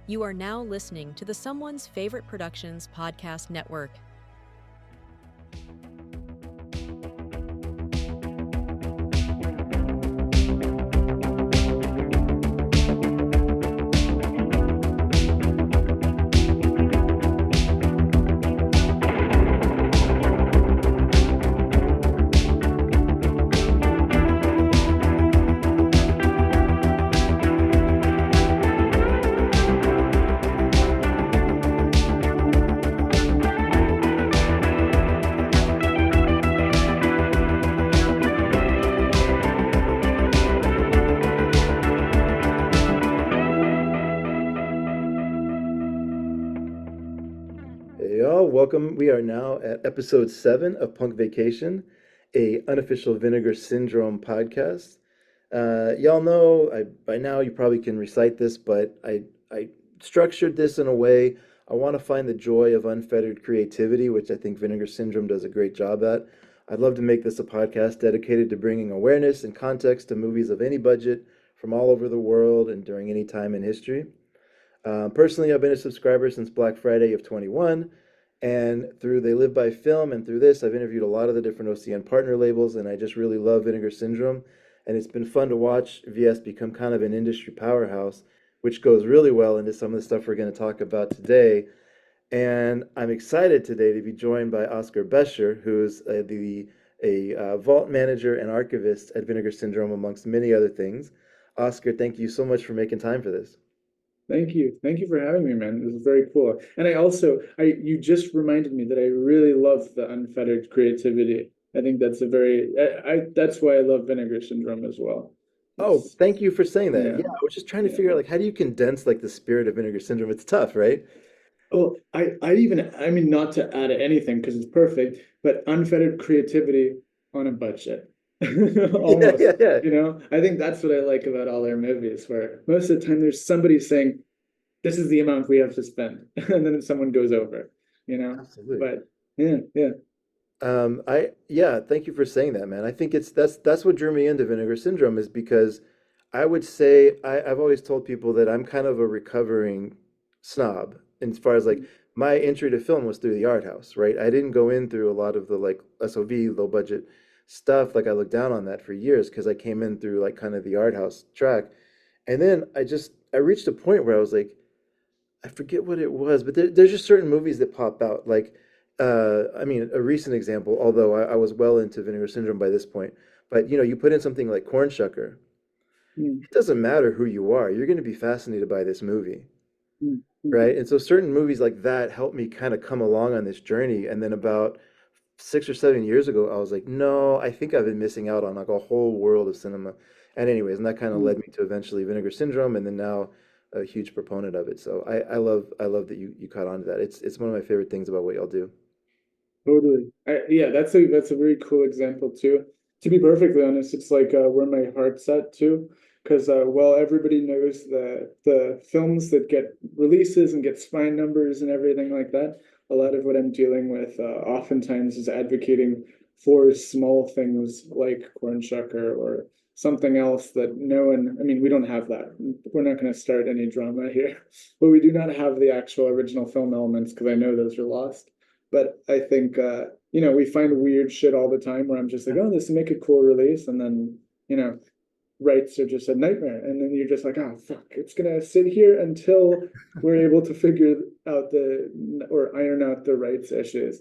You are now listening to the Someone's Favorite Productions podcast network. Hey y'all, welcome. We are now at episode 7 of Punk Vacation, a unofficial Vinegar Syndrome podcast. Y'all know, by now you probably can recite this, but I structured this in a way I want to find the joy of unfettered creativity, which I think Vinegar Syndrome does a great job at. I'd love to make this a podcast dedicated to bringing awareness and context to movies of any budget from all over the world and during any time in history. Personally, I've been a subscriber since Black Friday of 21, and through They Live by Film and through this, I've interviewed a lot of the different OCN partner labels, and I just really love Vinegar Syndrome. And it's been fun to watch VS become kind of an industry powerhouse, which goes really well into some of the stuff we're going to talk about today. And I'm excited today to be joined by Oscar Becher, who's a vault manager and archivist at Vinegar Syndrome, amongst many other things. Oscar, thank you so much for making time for this. Thank you. Thank you for having me, man. This is very cool. And you just reminded me that I really love the unfettered creativity. I think that's that's why I love Vinegar Syndrome as well. Oh, It's, thank you for saying that. yeah, Yeah, I was just trying to yeah. figure out like how do you condense like the spirit of Vinegar Syndrome? It's tough, right? Oh, I mean, not to add anything because it's perfect, but unfettered creativity on a budget. Yeah, Almost, yeah, yeah. I think that's what I like about all our movies, where most of the time there's somebody saying, this is the amount we have to spend, and then someone goes over, you know. Absolutely. But yeah, yeah. Yeah, thank you for saying that, man. I think that's what drew me into Vinegar Syndrome is because I would say I've always told people that I'm kind of a recovering snob as far as like my entry to film was through the art house, right? I didn't go in through a lot of the like SOV, low budget stuff. Like I looked down on that for years because I came in through like kind of the art house track. And then I reached a point where I was like, I forget what it was, but there's just certain movies that pop out. Like, I mean, a recent example, although I was well into Vinegar Syndrome by this point, but you put in something like Corn Shucker. Mm, It doesn't matter who you are, you're going to be fascinated by this movie, mm, mm, right? And so certain movies like that helped me kind of come along on this journey. And then about 6 or 7 years ago, I was like, no, I think I've been missing out on like a whole world of cinema. And anyways, and that kind of mm. led me to eventually Vinegar Syndrome, and then now a huge proponent of it. So I love that you caught on to that. It's one of my favorite things about what y'all do. Totally. Yeah, that's a very cool example too. To be perfectly honest, it's like where my heart's at too, because well, everybody knows the films that get releases and get spine numbers and everything like that. A lot of what I'm dealing with oftentimes is advocating for small things like corn shucker or something else that no one. I mean, we don't have that. We're not going to start any drama here, but we do not have the actual original film elements because I know those are lost. But I think we find weird shit all the time where I'm just like, oh, this will make a cool release, and then rights are just a nightmare, and then you're just like, oh fuck, it's gonna sit here until we're able to figure out the or iron out the rights issues.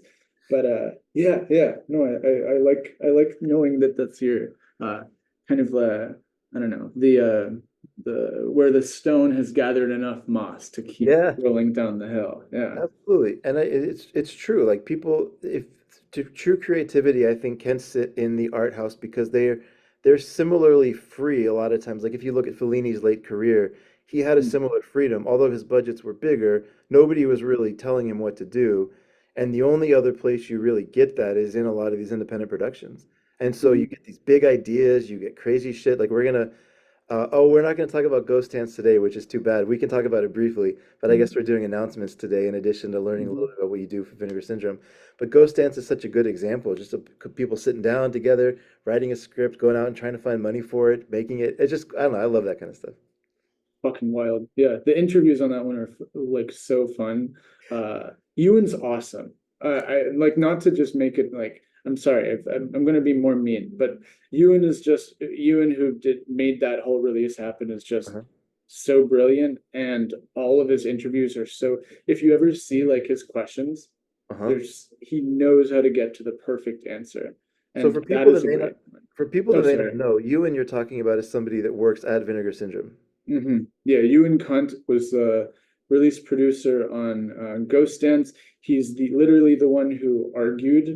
But yeah, yeah, no, I like knowing that that's your kind of I don't know the where the stone has gathered enough moss to keep Yeah, rolling down the hill. Yeah. absolutely. And it's true. Like people, if true creativity, I think can sit in the art house because they're similarly free a lot of times. Like if you look at Fellini's late career, he had a Mm, similar freedom. Although his budgets were bigger, nobody was really telling him what to do. And the only other place you really get that is in a lot of these independent productions. And so you mhm, get these big ideas, you get crazy shit. Like we're not going to talk about Ghost Dance today, which is too bad. We can talk about it briefly, but I guess we're doing announcements today in addition to learning a little mhm. bit about what you do for Vinegar Syndrome. But Ghost Dance is such a good example, just of people sitting down together, writing a script, going out and trying to find money for it, making it. It's just, I don't know, I love that kind of stuff. fucking wild. Yeah, the interviews on that one are like so fun. Ewan's awesome. I like, not to just make it like, I'm sorry, I'm going to be more mean, but Ewan, who did made that whole release happen, is just Uh-huh. so brilliant, and all of his interviews are so. If you ever see like his questions, Uh-huh. there's he knows how to get to the perfect answer, So and that is a great one. for people Oh, that may not sorry. know, you and you're talking about is somebody that works at Vinegar Syndrome. Yeah, Ewan Cunt was the release producer on Ghost Dance. He's the literally the one who argued,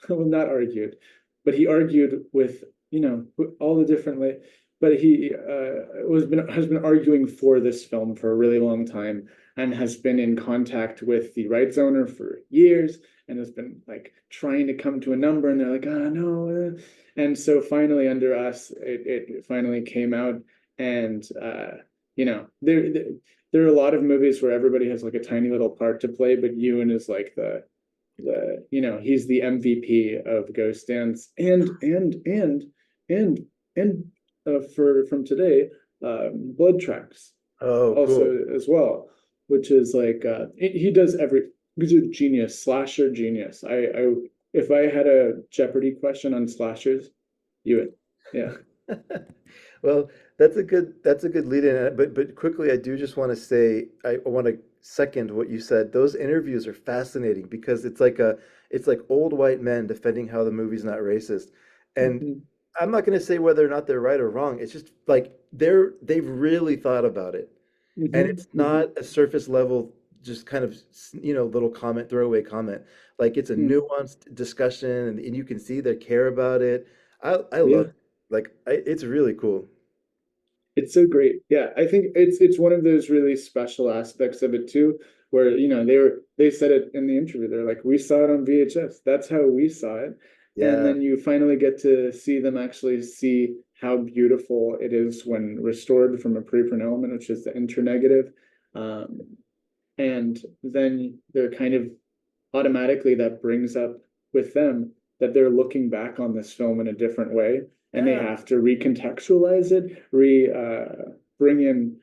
well, not argued, but he argued with, all the different but he has been arguing for this film for a really long time, and has been in contact with the rights owner for years, and has been like trying to come to a number, and they're like, oh no. And so finally, under us, it finally came out. And there are a lot of movies where everybody has like a tiny little part to play, but Ewan is like he's the MVP of Ghost Dance, and for from today, Blood Tracks Oh, cool. also as well, which is like he does he's a genius, slasher genius. I If I had a Jeopardy question on slashers, Ewan. Yeah. Well, that's a good lead in. But quickly, I do just want to say I want to second what you said. Those interviews are fascinating because it's like old white men defending how the movie's not racist. And Mhm. I'm not going to say whether or not they're right or wrong. It's just like they've really thought about it. And Hmm. it's Hmm. not a surface level, just kind of, little comment, throwaway comment. Like it's a Mm. nuanced discussion, and you can see they care about it. I love Yeah, it. It's really cool. it's so great. Yeah, I think it's one of those really special aspects of it too, where they said it in the interview. They're like, we saw it on VHS. That's how we saw it. And Yeah, then you finally get to see them actually see how beautiful it is when restored from a preprint element, which is the internegative. Um, and then they're kind of automatically, that brings up with them that they're looking back on this film in a different way, and they yeah, have to recontextualize it, bring in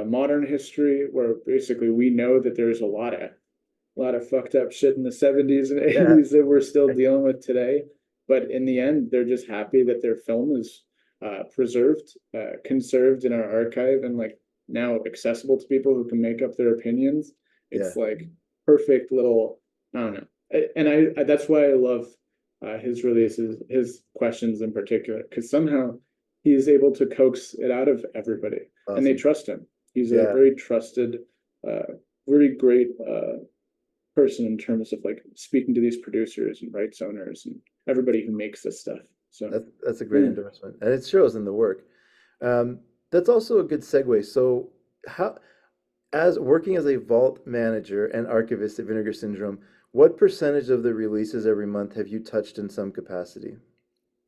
modern history, where basically we know that there's a lot of fucked up shit in the 70s and yeah, 80s that we're still dealing with today. But in the end, they're just happy that their film is preserved, conserved in our archive, and like now accessible to people who can make up their opinions. yeah, It's like perfect little, I don't know. And that's why I love his releases, his questions in particular, because somehow he's able to coax it out of everybody, and they awesome. trust him. He's a Yeah, very trusted, very great person in terms of like speaking to these producers and rights owners and everybody who makes this stuff. So that's a great yeah. endorsement, and it shows in the work. That's also a good segue. So, how, as working as a vault manager and archivist at Vinegar Syndrome, what percentage of the releases every month have you touched in some capacity?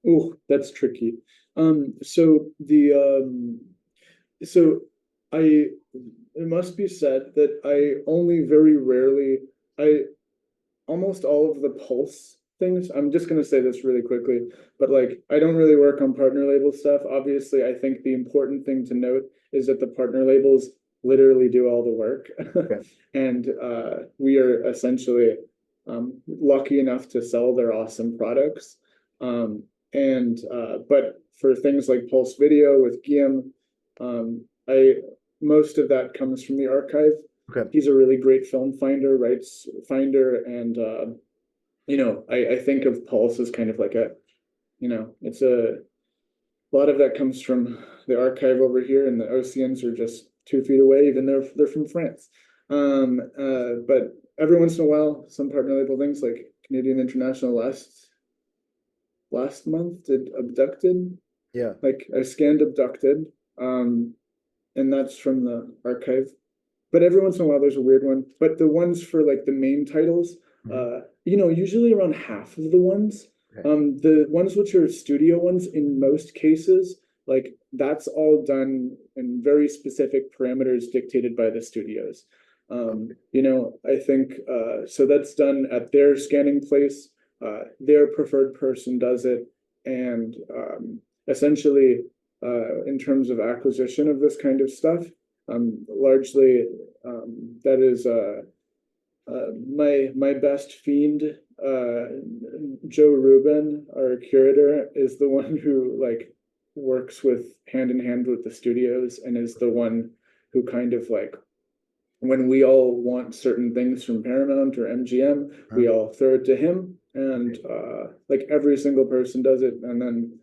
Oh, that's tricky. So so I it must be said that I only very rarely I almost all of the Pulse things. I'm just gonna say this really quickly, but like I don't really work on partner label stuff. Obviously, I think the important thing to note is that the partner labels literally do all the work, Okay. and we are essentially lucky enough to sell their awesome products. And But for things like Pulse Video with Guillaume, I most of that comes from the archive. Okay. He's a really great film finder, rights finder, and I think of Pulse as kind of like it's a lot of that comes from the archive over here, and the OCNs are just 2 feet away, even though they're from France. But every once in a while, some partner label things like Canadian International last month did Abducted. Yeah. Like I scanned Abducted, um, and that's from the archive. But every once in a while there's a weird one. But the ones for like the main titles, Hmm. usually around half of the ones, Okay. the ones which are studio ones in most cases, like that's all done in very specific parameters dictated by the studios. Okay. I think so that's done at their scanning place. Their preferred person does it, and essentially, in terms of acquisition of this kind of stuff, Largely, that is my best fiend, Joe Rubin, our curator, is the one who like works with hand in hand with the studios and is the one who kind of like when we all want certain things from Paramount or MGM, we all throw it to him, and like every single person does it, and then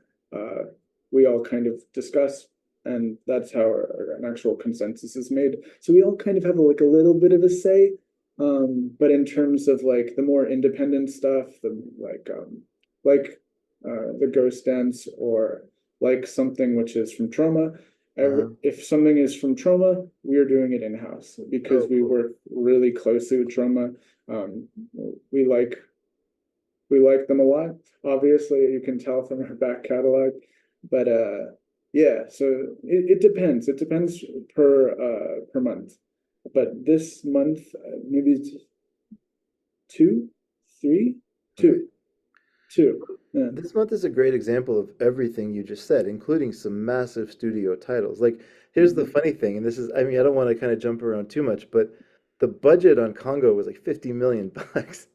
we all kind of discuss, and that's how an actual consensus is made. So we all kind of have like a little bit of a say, but in terms of like the more independent stuff, the like the Ghost Dance or like something which is from Trauma. If something is from Trauma, we are doing it in-house because we work really closely with Trauma. Um, we like we like them a lot. Obviously, you can tell from our back catalog, but yeah. So it depends. It depends per month. But this month, maybe it's two, three, two, two. Yeah. This month is a great example of everything you just said, including some massive studio titles. Like, here's the funny thing, and this is, I mean, I don't want to kind of jump around too much, but the budget on Congo was like 50 million bucks,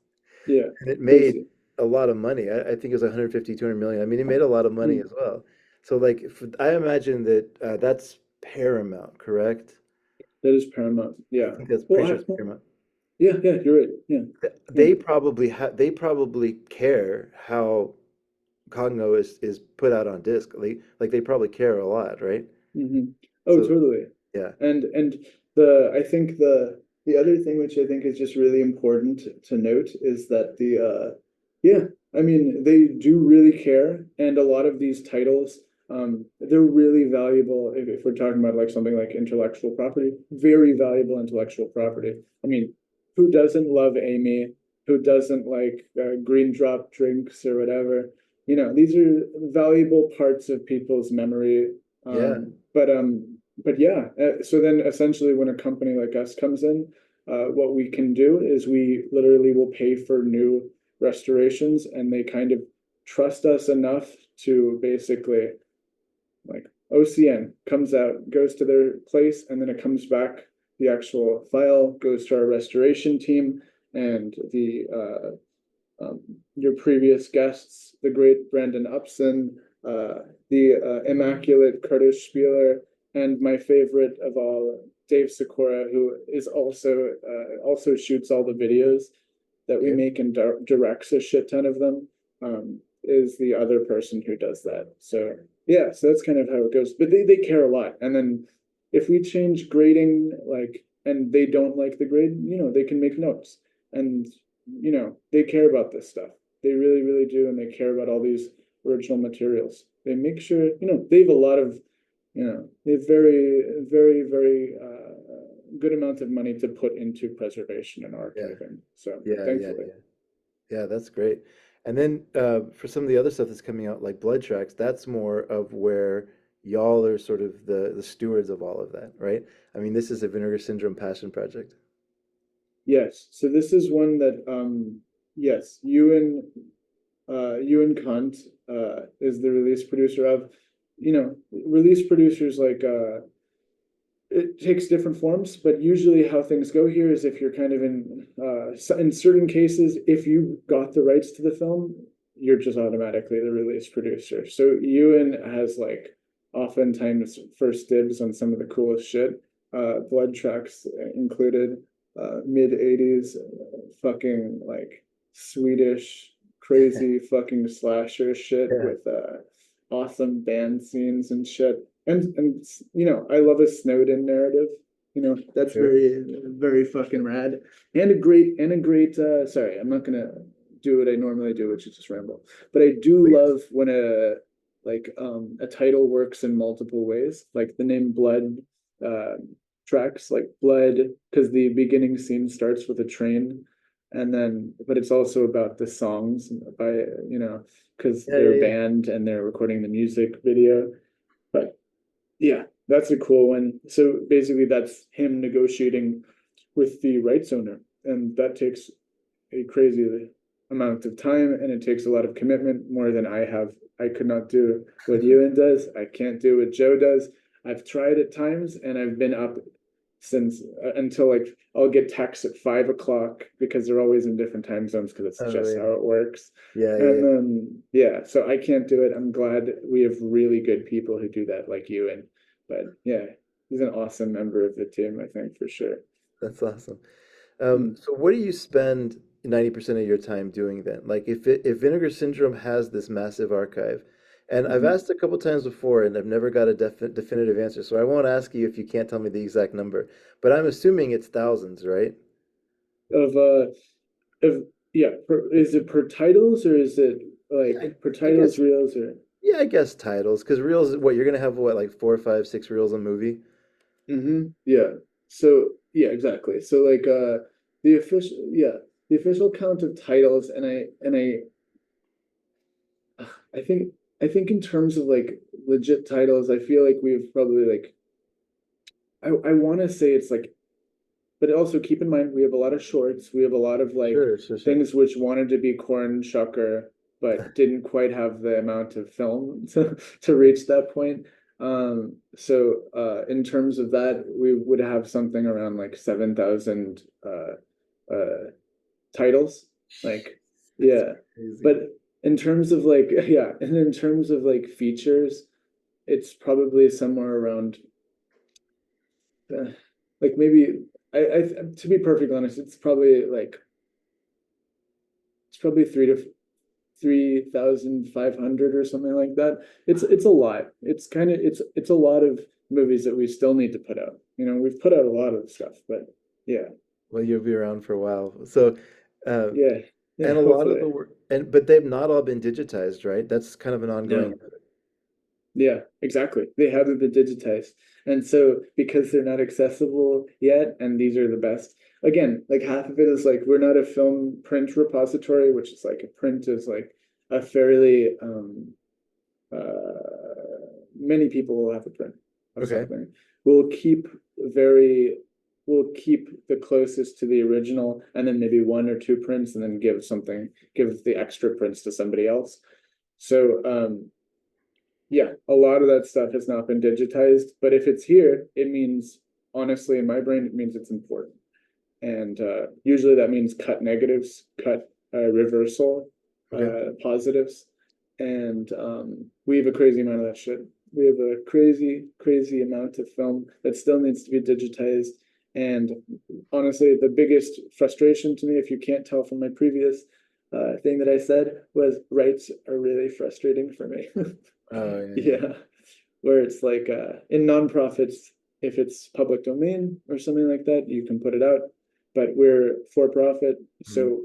Yeah, and it made crazy. a lot of money. I think it was 150, 200 million. I mean, it made a lot of money Mm, as well. So, like, I imagine that that's Paramount, correct? that is Paramount. I Yeah. think that's Well, pretty sure it's Paramount. yeah, yeah, you're right. Yeah, yeah. They probably care how Cogno is put out on disc. Like they probably care a lot, right? Hmm. Oh, So totally. yeah, And I think the other thing which I think is just really important to note is that yeah, I mean they do really care, and a lot of these titles they're really valuable if we're talking about like something like intellectual property, very valuable intellectual property. I mean, who doesn't love Amy? Who doesn't like green drop drinks or whatever? You know, these are valuable parts of people's memory. yeah, But yeah, so then essentially when a company like us comes in, what we can do is we literally will pay for new restorations, and they kind of trust us enough to basically like OCN comes out, goes to their place, and then it comes back. The actual file goes to our restoration team, and the your previous guests, the great Brandon Upson, the immaculate Curtis Spieler, and my favorite of all, Dave Sikora, who is also shoots all the videos that we okay, make and directs a shit ton of them. Is the other person who does that. So yeah, so that's kind of how it goes. But they care a lot. And then if we change grading, like, and they don't like the grade, you know, they can make notes. And you know, they care about this stuff. They really, really do, and they care about all these original materials. They make sure, you know, they have a lot of, you know, they have very, very, very good amount of money to put into preservation and yeah, archiving. So yeah, yeah, thankfully, yeah. That's great. And then for some of the other stuff that's coming out, like Blood Tracks, that's more of where y'all are sort of the stewards of all of that, right? I mean, this is a Vinegar Syndrome passion project. yes. So this is one that, yes, Ewan Kant is the release producer of. You know, release producers like it takes different forms, but usually how things go here is if you're kind of in certain cases, if you got the rights to the film, you're just automatically the release producer. So Ewan has like oftentimes first dibs on some of the coolest shit. Blood Tracks included, mid 80s fucking like Swedish crazy fucking slasher shit Yeah, with awesome band scenes and shit. And you know, I love a Snowden narrative. You know, that's sure. very fucking rad. And a great sorry, I'm not gonna do what I normally do, which is just ramble. But I do Please. love when a title works in multiple ways. Like the name Blood uh tracks, like blood, because the beginning scene starts with a train, and then but it's also about the songs by you know, because Yeah, they're yeah, a yeah. band and they're recording the music video. But yeah, that's a cool one. So basically, that's him negotiating with the rights owner, and that takes a crazy amount of time, and it takes a lot of commitment, more than I have. I could not do what Ewan does. I can't do what Joe does. I've tried at times, and I've been up since until like I'll get texts at 5 o'clock because they're always in different time zones because it's Oh just yeah. how it works. Yeah, And yeah. then yeah, so I can't do it. I'm glad we have really good people who do that like you, and but yeah, he's an awesome member of the team, I think for sure. That's awesome. Mm. So what do you spend 90% of your time doing then? Like if Vinegar Syndrome has this massive archive, and I've Mhm. asked a couple times before and I've never got a definitive answer, so I won't ask you if you can't tell me the exact number, but I'm assuming it's thousands, right? Of of yeah, is it per titles or is it Yeah, like per I titles guess reels or yeah, I guess titles, because reels, what you're gonna have what like four, five, six reels a movie? Yeah. So yeah, exactly. So like the official yeah, the official count of titles I think in terms of like legit titles, I feel like we've probably like I want to say it's like, but also keep in mind we have a lot of shorts, we have a lot of like Sure, sure, sure. things which wanted to be corn shucker but didn't quite have the amount of film to reach that point. So in terms of that, we would have something around like 7,000 titles. Like, That's yeah. crazy. But in terms of like, yeah, and in terms of like features, it's probably somewhere around uh, like maybe I to be perfectly honest, it's probably 3,500 or something like that. It's a lot. It's a lot of movies that we still need to put out. You know, we've put out a lot of stuff, but yeah, Well, you'll be around for a while. So, uh, yeah, yeah, and a lot of hopefully. the work, and but they've not all been digitized, right? That's kind of an ongoing. No. Yeah, exactly. They haven't been digitized. And so because they're not accessible yet, and these are the best, again, like half of it is like we're not a film print repository, which is like a print is like a fairly many people will have a print of Okay. something. We'll keep very we'll keep the closest to the original and then maybe one or two prints and then give the extra prints to somebody else. So yeah, a lot of that stuff has not been digitized, but if it's here, it means, honestly, in my brain, it means it's important. And usually that means cut negatives, cut reversal Okay. positives. And we have a crazy amount of that shit. We have a crazy, crazy amount of film that still needs to be digitized. And honestly, the biggest frustration to me, if you can't tell from my previous thing that I said, was rights are really frustrating for me. Oh yeah, yeah. Yeah, where it's like in nonprofits, if it's public domain or something like that, you can put it out. But we're for profit, Mhm. so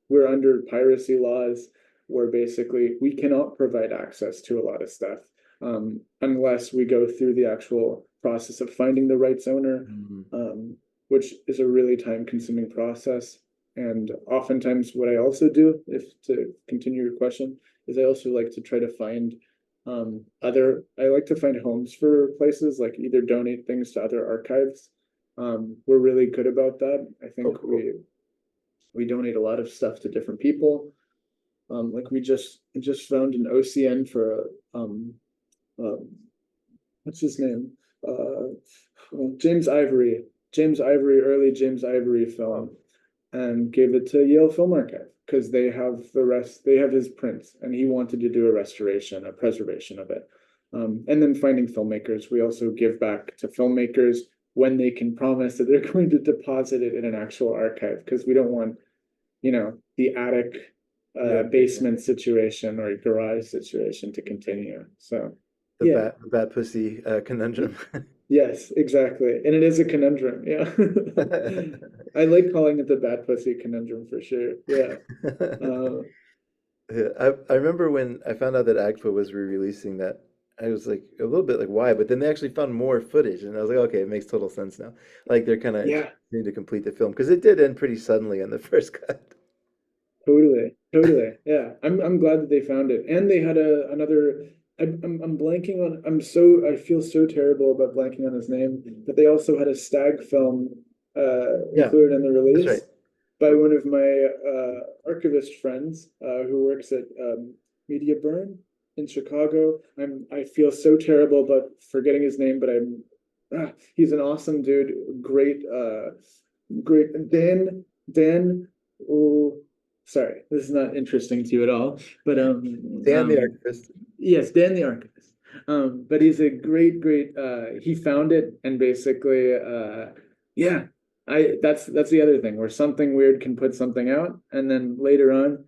we're under piracy laws where basically we cannot provide access to a lot of stuff unless we go through the actual process of finding the rights owner, Mhm. um, which is a really time-consuming process. And oftentimes, what I also do, if to continue your question, is I also like to try to find I like to find homes for places, like either donate things to other archives. We're really good about that. I Oh, think cool. we donate a lot of stuff to different people. Like we just found an OCN for um what's his name? Uh, James Ivory, early James Ivory Oh, film, and gave it to Yale Film Archive because they have his prints, and he wanted to do a preservation of it. And then finding filmmakers, we also give back to filmmakers when they can promise that they're going to deposit it in an actual archive because we don't want, the attic yeah, yeah, yeah. basement situation or garage situation to continue. So yeah. The bat pussy conundrum. Yes, exactly. And it is a conundrum. Yeah. I like calling it the bad pussy conundrum for sure. Yeah. Uh, Yeah, I remember when I found out that AGFA was re-releasing that, I was like a little bit like, why? But then they actually found more footage, and I was like, okay, it makes total sense now. Like they're kind of yeah, need to complete the film because it did end pretty suddenly in the first cut. totally. Totally. Yeah. I'm glad that they found it. And they had another I'm blanking on I feel so terrible about blanking on his name, but they also had a stag film Yeah, included in the that's right. release by one of my archivist friends who works at Media Burn in Chicago. I feel so terrible about forgetting his name, but he's an awesome dude. Great, great. Dan. Oh, sorry, this is not interesting to you at all. But Dan the archivist. yes, Dan the archivist. But he's a great. He found it, and basically, yeah. That's the other thing where something weird can put something out, and then later on,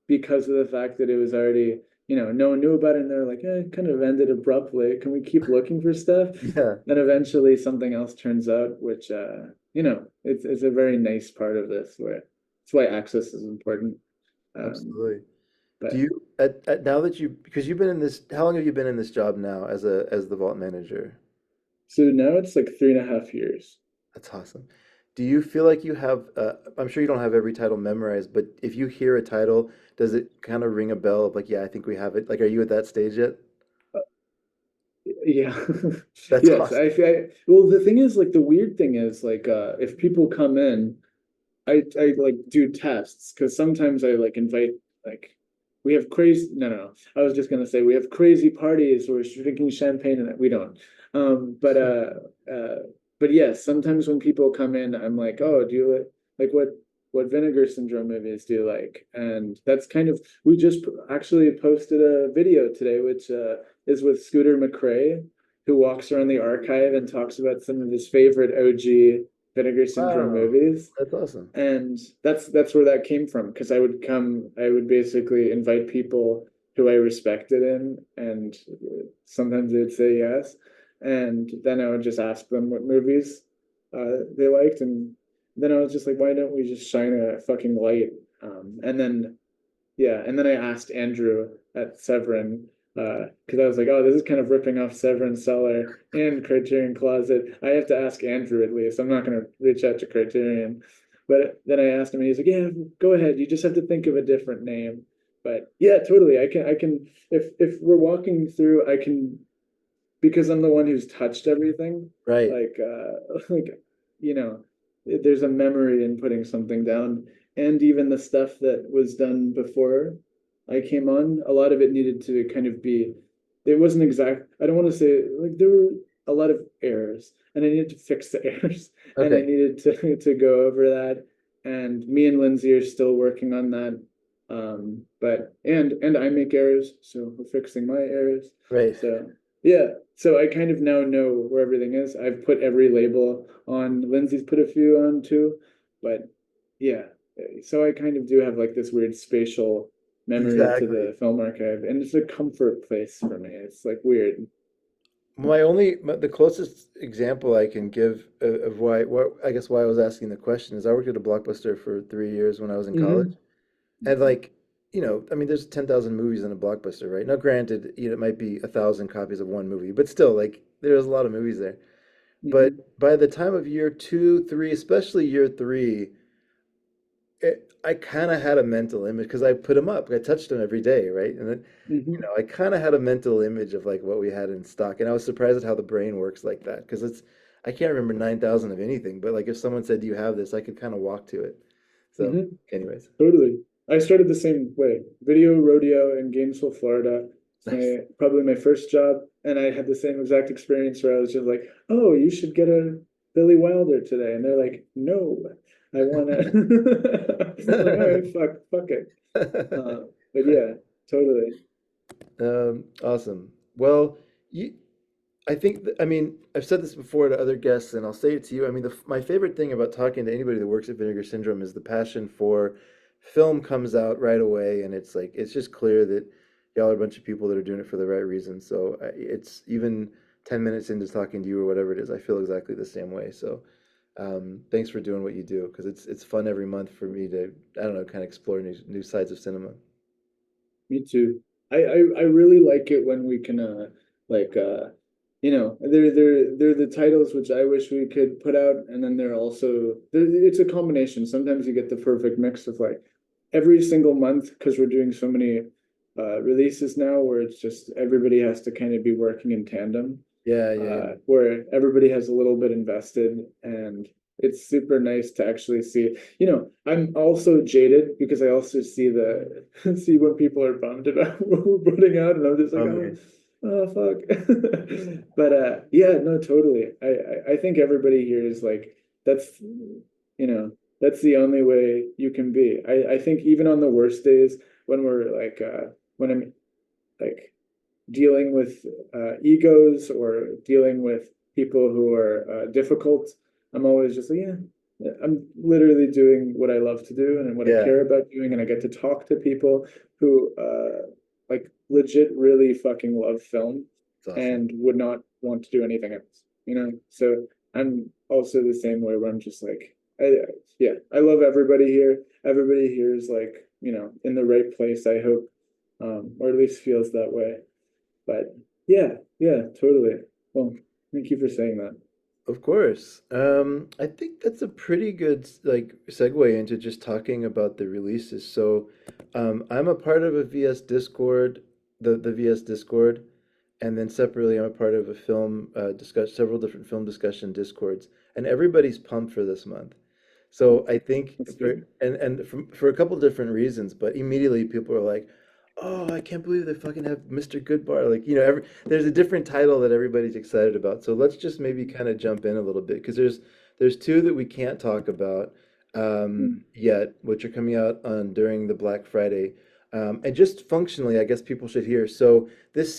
because of the fact that it was already, no one knew about it, and they're like, it kind of ended abruptly. Can we keep looking for stuff? Yeah, Then eventually something else turns out, which it's a very nice part of this where it's why access is important. Um, absolutely. Do but you now that you because you've been in this, how long have you been in this job now as the vault manager? so now it's like 3.5 years. That's awesome. Do you feel like you have, I'm sure you don't have every title memorized, but if you hear a title, does it kind of ring a bell of like, yeah, I think we have it? Like, are you at that stage yet? Yeah. That's Yes, awesome. well, the thing is, like, the weird thing is, like, if people come in, I like do tests because sometimes I like invite, like, we have crazy, no, I was just gonna say we have crazy parties where we're drinking champagne and we don't. But uh but yes, sometimes when people come in, I'm like, oh, do you like what Vinegar Syndrome movies do you like? And that's kind of, we just actually posted a video today, which is with Scooter McRae, who walks around the archive and talks about some of his favorite OG Vinegar Syndrome Wow, movies. that's awesome. And that's where that came from, because I would basically invite people who I respected in, and sometimes they'd say yes, and then I would just ask them what movies they liked, and then I was just like, why don't we just shine a fucking light? And then yeah, and then I asked Andrew at Severin, because I was like, oh, this is kind of ripping off Severin Cellar and Criterion Closet. I have to ask Andrew at least. I'm not going to reach out to Criterion. But then I asked him, and he's like, yeah, go ahead. You just have to think of a different name. But yeah, totally. I can, if we're walking through, I can, because I'm the one who's touched everything, Right. like like you know, there's a memory in putting something down. And even the stuff that was done before I came on, a lot of it needed to kind of be, it wasn't exact, I don't want to say, like, there were a lot of errors and I needed to fix the errors, and I Okay. needed to go over that, and me and Lindsay are still working on that. But and I make errors, so we're fixing my errors. Right. So yeah, so I kind of now know where everything is. I've put every label on. Lindsay's put a few on too, but yeah. So I kind of do have like this weird spatial memory to Exactly. the film archive, and it's a comfort place for me. It's like weird. The closest example I can give of I guess why I was asking the question is I worked at a Blockbuster for 3 years when I was in college. Hmm. And like, I mean, there's 10,000 movies in a Blockbuster, right? Now, granted, it might be 1,000 copies of one movie, but still, like, there's a lot of movies there. But Hmm. by the time of year two, three, especially year three, I kind of had a mental image because I put them up. I touched them every day, right? And then, Hmm. I kind of had a mental image of like what we had in stock, and I was surprised at how the brain works like that because I can't remember 9,000 of anything, but like if someone said, "Do you have this?" I could kind of walk to it. So, Hmm. anyways, Totally. I started the same way. Video rodeo in Gainesville, Florida. It's nice. my probably my first job, and I had the same exact experience where I was just like, "Oh, you should get a Billy Wilder today," and they're like, "No, I want to." Like, all right, fuck it. But yeah, totally. Awesome. Well, you, I think I mean, I've said this before to other guests, and I'll say it to you. I mean, my favorite thing about talking to anybody that works at Vinegar Syndrome is the passion for film comes out right away, and it's like it's just clear that y'all are a bunch of people that are doing it for the right reasons. So it's even 10 minutes into talking to you or whatever it is, I feel exactly the same way. So thanks for doing what you do because it's fun every month for me to I don't know kind of explore new sides of cinema. Me too. I really like it when we can like they're the titles which I wish we could put out, and then they're also it's a combination. Sometimes you get the perfect mix of like every single month, because we're doing so many releases now where it's just everybody has to kind of be working in tandem, Yeah, yeah, yeah. where everybody has a little bit invested, and it's super nice to actually see. I'm also jaded because I also see the see when people are bummed about what we're putting out, and I'm just like, oh, Okay. Oh fuck. But yeah, no, totally. I think everybody here is like that's that's the only way you can be. I think even on the worst days when we're like when I'm like dealing with egos or dealing with people who are difficult, I'm always just like, yeah, I'm literally doing what I love to do and what I Yeah, care about doing, and I get to talk to people who like legit really fucking love film it's awesome. and would not want to do anything else, you know? So I'm also the same way where I'm just like, yeah, I love everybody here. Everybody here is like, in the right place, I hope, or at least feels that way. But yeah, yeah, totally. Well, thank you for saying that. Of course. I think that's a pretty good like segue into just talking about the releases. So, I'm a part of a VS Discord, the VS Discord, and then separately, I'm a part of a film several different film discussion discords, and everybody's pumped for this month. So I think That's good. for a couple different reasons, but immediately people are like, "Oh, I can't believe they fucking have Mr. Goodbar!" Like, there's a different title that everybody's excited about. So let's just maybe kind of jump in a little bit because there's two that we can't talk about Mm. yet, which are coming out on during the Black Friday. And just functionally, I guess people should hear. So this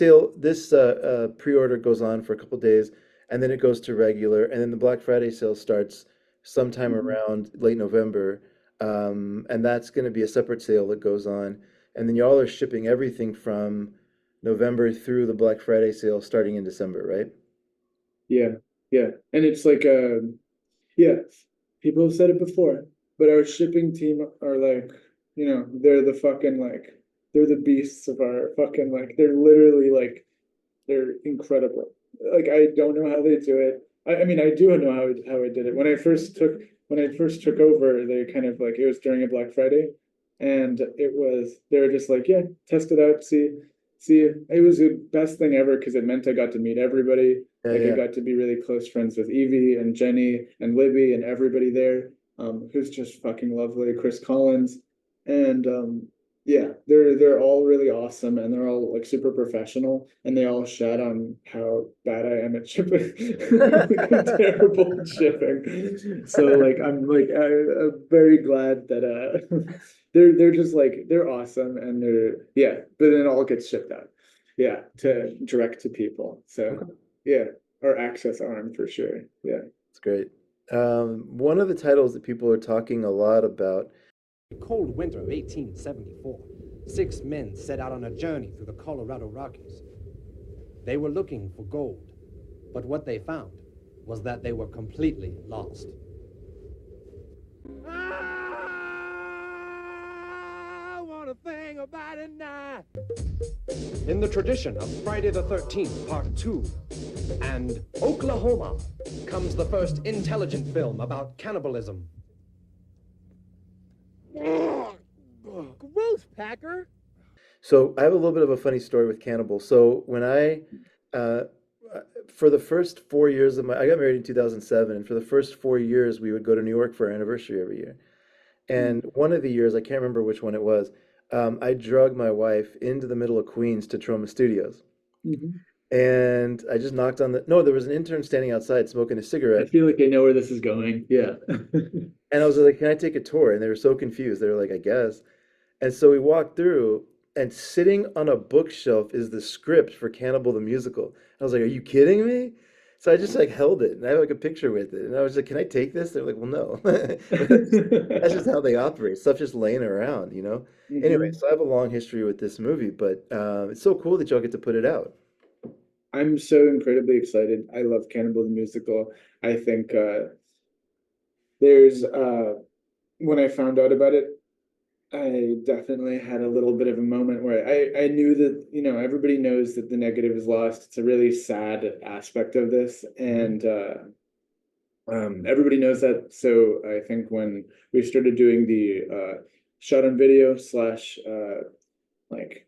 pre-order goes on for a couple days, and then it goes to regular, and then the Black Friday sale starts sometime Mhm. around late November, and that's going to be a separate sale that goes on, and then y'all are shipping everything from November through the Black Friday sale starting in December, right? Yeah, yeah. And it's like yeah, people have said it before, but our shipping team are like, they're the fucking like they're the beasts of our fucking like they're literally like they're incredible. Like I don't know how they do it. I mean I do know how I did it. When I first took over, they kind of like it was during a Black Friday, and they were just like, yeah, test it out, see. It was the best thing ever because it meant I got to meet everybody. Yeah, Like I yeah. got to be really close friends with Evie and Jenny and Libby and everybody there, who's just fucking lovely. Chris Collins, and yeah, they're all really awesome and they're all like super professional and they all shat on how bad I am at shipping. Like I'm terrible at shipping. So like I'm very glad that they're just like they're awesome and they're yeah, but then it all gets shipped out. Yeah, to direct to people. So Okay, yeah, or access arm for sure. Yeah. that's great. One of the titles that people are talking a lot about. Cold winter of 1874, 6 men set out on a journey through the Colorado Rockies. They were looking for gold, but what they found was that they were completely lost. I want a thing about it now. In the tradition of Friday the 13th, Part 2, and Oklahoma, comes the first intelligent film about cannibalism. Gross, Packer! So I have a little bit of a funny story with Cannibal. So when uh, for the first 4 years I got married in 2007, and for the first 4 years, we would go to New York for our anniversary every year. And one of the years, I can't remember which one it was, I drug my wife into the middle of Queens to Troma Studios. Mm-hmm. And I just knocked on no, there was an intern standing outside smoking a I cigarette. feel like I know where this is going. Yeah. And I was like, can I take a tour? And they were so confused. They were like, I guess. And so we walked through, and sitting on a bookshelf is the script for Cannibal the Musical. I was like, "Are you kidding me?" So I just like held it, and I have like a picture with it, and I was like, "Can I take this?" They're like, "Well, no." But that's just how they operate. Stuff just laying around, you know. Anyway, Hmm. so I have a long history with this movie, but it's so cool that y'all get to put it out. I'm so incredibly excited. I love Cannibal the Musical. I think there's when I found out about it, I definitely had a little bit of a moment where I knew that, everybody knows that the negative is lost. It's a really sad aspect of this. Hmm. And everybody knows that. So I think when we started doing the shot on video slash like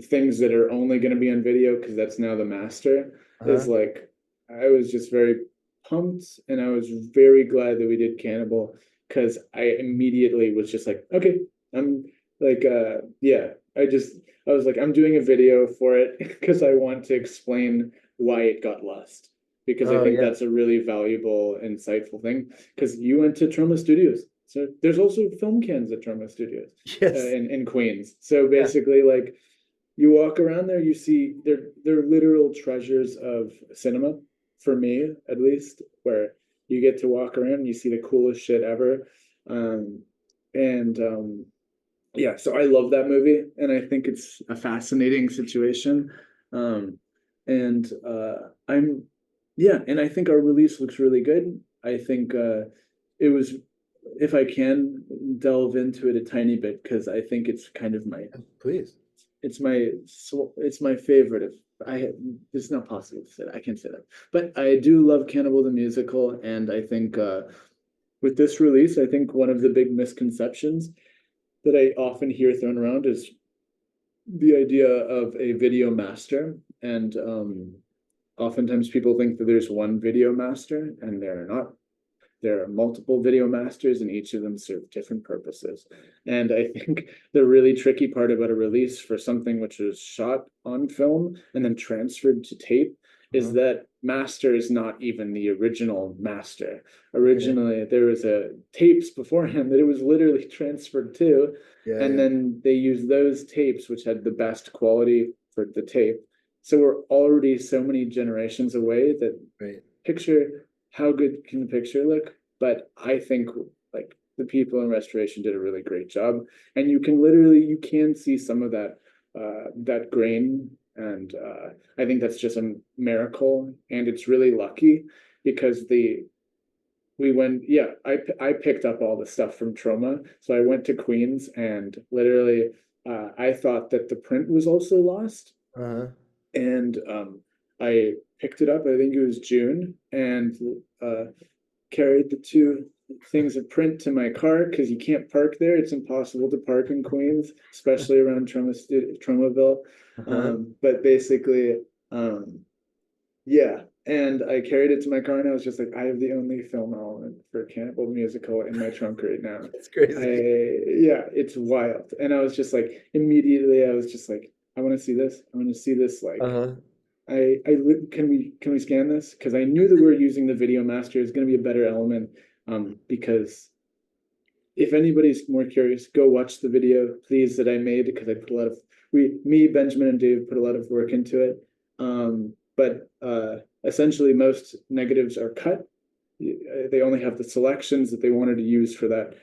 things that are only going to be on video because that's now the master is Uh-huh. like I was just very pumped and I was very glad that we did Cannibal because I immediately was just like okay I'm like yeah I was like, I'm doing a video for it because I want to explain why it got lost. Because I Oh think yeah. that's a really valuable, insightful thing. Because you went to Troma Studios. So there's also film cans at Troma Studios Yes. in Queens. So Yeah. basically, like you walk around there, you see they're literal treasures of cinema, for me at least, where you get to walk around and you see the coolest shit ever. Um, and yeah, so I love that movie, and I think it's a fascinating situation. Um, and I'm yeah, and I think our release looks really good. I think it was, if I can delve into it a tiny bit, because I think it's kind of my Please. it's my favorite of I it's not possible to say that. I can't say that. But I do love Cannibal the musical, and I think with this release, I think one of the big misconceptions that I often hear thrown around is the idea of a video master. And oftentimes people think that there's one video master, and there are not. There are multiple video masters, and each of them serve different purposes. And I think the really tricky part about a release for something which was shot on film and then transferred to tape is Uh-huh. that master is not even the original master. Okay. Originally, there was a tapes beforehand that it was literally transferred to, Yeah, and yeah. then they used those tapes, which had the best quality for the tape. So we're already so many generations away that Right. picture how good can the picture look? But I think like the people in restoration did a really great job, and you can see some of that grain, and I think that's just a miracle, and it's really lucky because the we went yeah I picked up all the stuff from Troma, so I went to Queens, and literally I thought that the print was also lost, Uh-huh. and I picked it up. I think it was June, and carried the two things of print to my car because you can't park there. It's impossible to park in Queens, especially around Tromaville. Uh-huh. But basically, um, yeah. And I carried it to my car, and I was just like, I have the only film element for Cannibal musical in my trunk right now. That's crazy. Yeah, it's wild. And I was just like, immediately, I was just like, I want to see this. I want to see this. Like, Uh-huh. can we scan this? Because I knew that we are using the video master is going to be a better element. Because if anybody's more curious, go watch the video, please, that I made, because I put a lot of me, Benjamin, and Dave put a lot of work into it. But essentially, most negatives are cut. They only have the selections that they wanted to use for that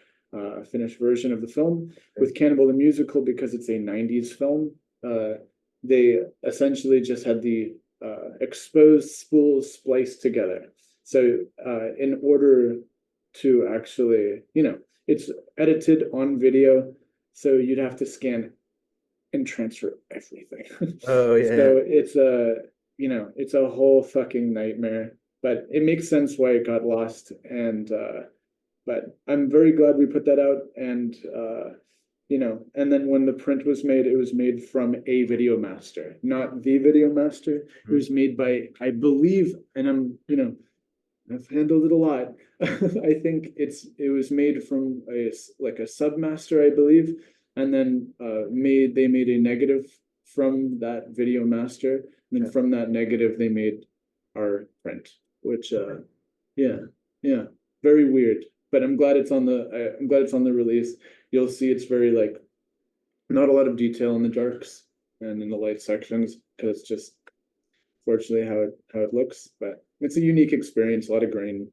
finished version of the film. With Cannibal the Musical, because it's a 90s film, they essentially just had the exposed spools spliced together. So in order to actually, it's edited on video, so you'd have to scan and transfer everything. Oh yeah. So it's a whole fucking nightmare. But it makes sense why it got lost, and but I'm very glad we put that out, and and then when the print was made, it was made from a video master, not the video master. It was made by, I believe, and I've handled it a lot. I think it was made from a submaster, I believe, and then they made a negative from that video master, and then Yeah. from that negative they made our print, which Okay. yeah, yeah, very weird. But I'm glad it's on the release. You'll see it's very like not a lot of detail in the darks and in the light sections, because it's just fortunately how it looks. But it's a unique experience, a lot of grain.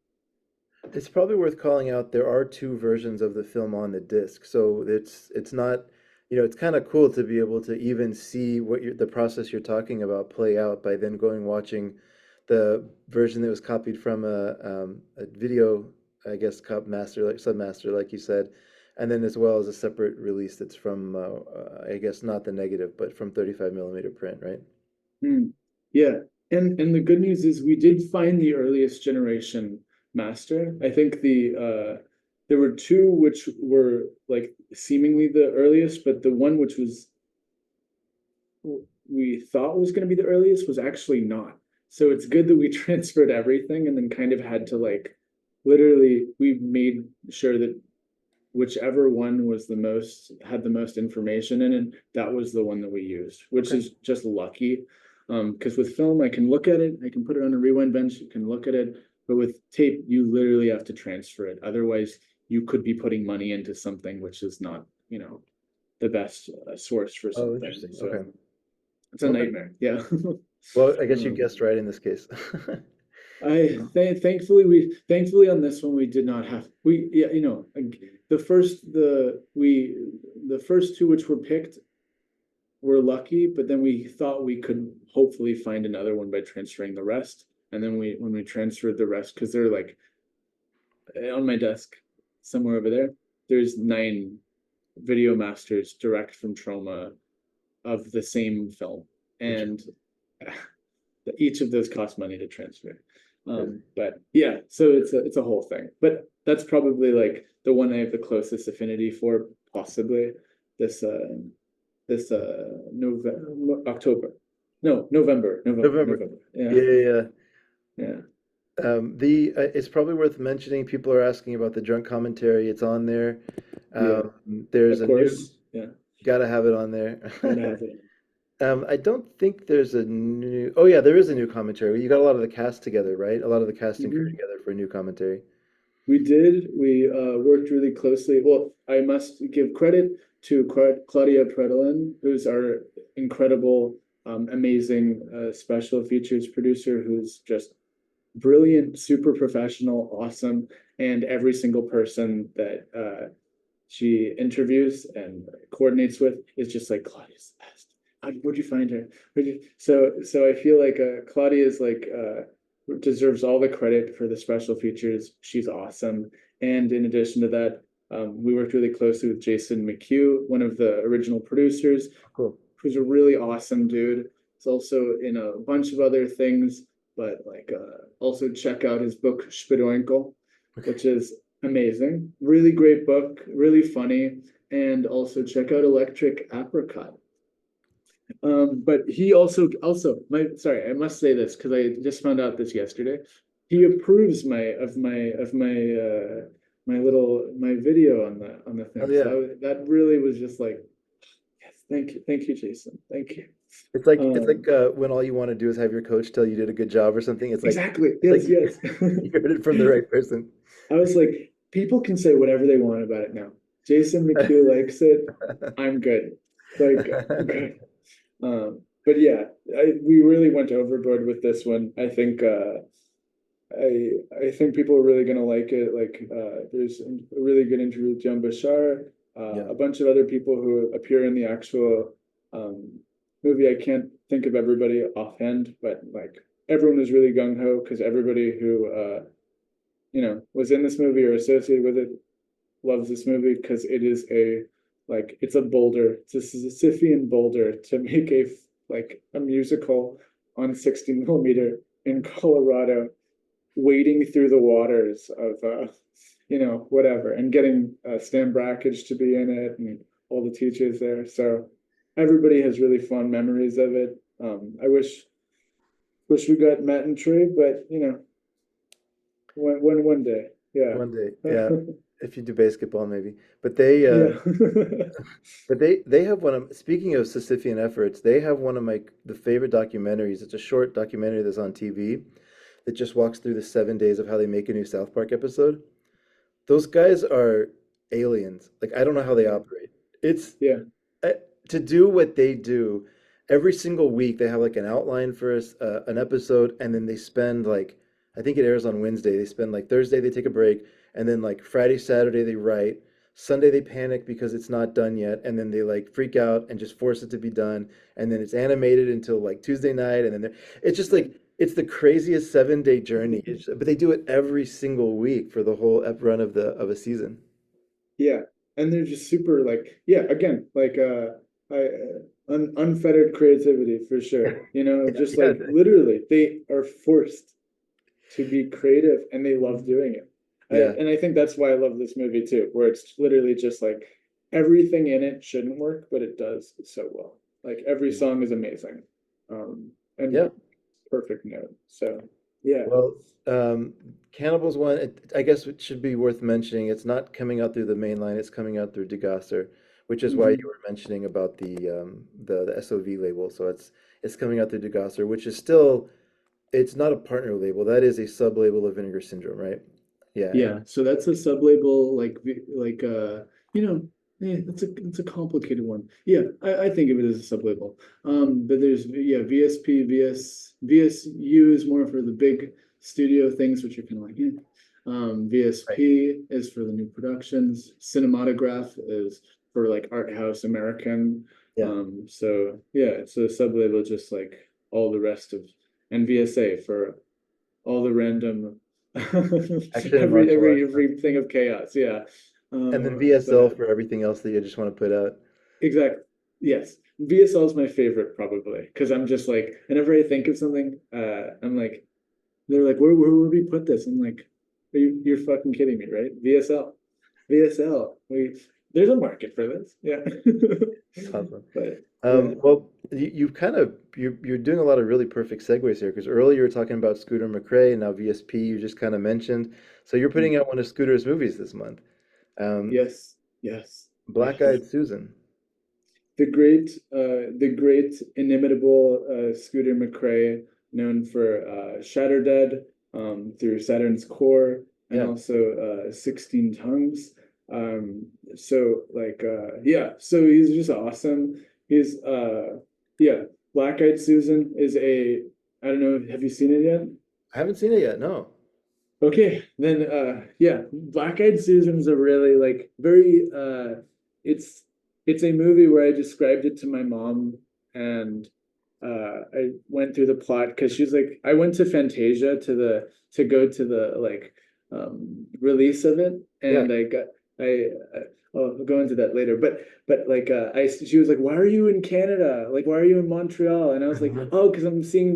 It's probably worth calling out there are two versions of the film on the disc. So it's not, it's kind of cool to be able to even see what the process you're talking about play out by then going watching the version that was copied from a video, I guess, cop master, like submaster, like you said, and then as well as a separate release that's from, I guess, not the negative, but from 35 millimeter print, right? Hmm. Yeah. And the good news is we did find the earliest generation master. I think there were two which were like seemingly the earliest, but the one which was we thought was going to be the earliest was actually not. So it's good that we transferred everything and then kind of had to like literally we made sure that whichever one was had the most information in it, that was the one that we used, which is just lucky. Because with film, I can look at it, I can put it on a rewind bench, you can look at it, but with tape, you literally have to transfer it. Otherwise, you could be putting money into something which is not, the best source for Oh, something. interesting. So Okay. it's a Okay. nightmare. Yeah. Well, I guess you Um, guessed right in this case. I thankfully on this one we did not have like, the first two which were picked were lucky, but then we thought we could hopefully find another one by transferring the rest. And then when we transferred the rest, because they're like on my desk somewhere over there, there's 9 video masters direct from Trauma of the same film, and each of those cost money to transfer. But yeah, so it's a whole thing. But that's probably like the one I have the closest affinity for, possibly this November, October, no, November. November. Yeah, Yeah, yeah, yeah. yeah, The it's probably worth mentioning. People are asking about the drunk commentary. It's on there. yeah. Um, there's Of a new. course, yeah, Gotta have it on there. gotta have it. I don't think there's a new. Oh yeah, there is a new commentary. You got a lot of the cast together, right? A lot of the cast and crew Mhm. together for a new commentary. We did. We worked really closely. Well, I must give credit to Claudia Predelin, who's our incredible, amazing special features producer, who's just brilliant, super professional, awesome, and every single person that she interviews and coordinates with is just like, Claudia's the best. Where'd you find her? So I feel like Claudia is like deserves all the credit for the special features. She's awesome. And in addition to that, we worked really closely with Jason McHugh, one of the original producers, Cool. who's a really awesome dude. He's also in a bunch of other things, but like also check out his book Spidoinkel, which is amazing. Really great book, really funny. And also check out Electric Apricot. But he also I must say this because I just found out this yesterday. He approves my video on the Oh thing. yeah. So that really was just like, yes, thank you, Jason, thank you. It's like when all you want to do is have your coach tell you did a good job or something. Exactly. It's like Yes, yes. you heard it from the right person. I was like, people can say whatever they want about it now. Jason McHugh likes it. I'm good. Like, okay. But yeah, we really went overboard with this one. I think I think people are really gonna like it. Like, there's a really good interview with John Bashar, Yeah. a bunch of other people who appear in the actual movie. I can't think of everybody offhand, but like everyone was really gung ho because everybody who was in this movie or associated with it loves this movie because it is it's a boulder. It's a Sisyphean boulder to make a musical on 60 millimeter in Colorado, wading through the waters of whatever, and getting Stan Brakhage to be in it and all the teachers there. So everybody has really fond memories of it. I wish we got Matt and Trey, but one day, yeah. One day, yeah. If you do basketball, maybe. But they, Yeah. but they have one of. Speaking of Sisyphean efforts, they have one of the favorite documentaries. It's a short documentary that's on TV that just walks through the 7 days of how they make a new South Park episode. Those guys are aliens. Like I don't know how they operate. It's Yeah. uh, to do what they do every single week. They have like an outline for us, an episode, and then they spend like I think it airs on Wednesday. They spend like Thursday they take a break, and then like Friday, Saturday they write. Sunday they panic because it's not done yet, and then they like freak out and just force it to be done, and then it's animated until like Tuesday night, and then it's just like it's the craziest 7 day journey. But they do it every single week for the whole run of a season. Yeah, and they're just super like, yeah, again, like unfettered creativity for sure. Just Yeah, like literally they are forced to be creative and they love doing it. yeah, And I think that's why I love this movie too, where it's literally just like everything in it shouldn't work, but it does so well. Like every song is amazing. And yeah. perfect note. So Yeah. Well, Cannibal's one, I guess it should be worth mentioning. It's not coming out through the main line, it's coming out through Degasser, which is why you Hmm. were mentioning about the SOV label. So it's coming out through Degasser, which is still it's not a partner label. That is a sub-label of Vinegar Syndrome, right? Yeah, and Yeah, so that's a sub-label you know, it's a complicated one. Yeah, I think of it as a sub-label. But there's yeah, VSP, VSU is more for the big studio things, which are kind of like, yeah. right. VSP is for the new productions. Cinematograph is for like art house American. Yeah. So yeah, it's a sub-label just like all the rest of, and VSA for all the random Action and martial arts stuff. everything of chaos. Yeah. And then But VSL for everything else that you just want to put out. exactly. Yes. VSL is my favorite probably because I'm just like whenever I think of something, I'm like they're like where would we put this? I'm like you're fucking kidding me, right? VSL. VSL. There's a market for this. Yeah. That's awesome. But yeah. Well, you've kind of you're doing a lot of really perfect segues here because earlier you were talking about Scooter McRae and now VSP you just kind of mentioned. So you're putting out one of Scooter's movies this month, um, Yes. Yes. Black Yes. Eyed Susan. The great inimitable Scooter McRae, known for Shatter Dead, through Saturn's Core, and Yeah. also 16 Tongues. So like yeah, so he's just awesome. He's yeah, Black Eyed Susan is a I don't know, have you seen it yet? I haven't seen it yet. No. Okay, then yeah, Black Eyed Susan's a really like very it's it's a movie where I described it to my mom and I went through the plot because she's like I went to Fantasia to go to the like release of it Yeah. and I I'll go into that later but like she was like why are you in Canada like why are you in Montreal and I was like oh because I'm seeing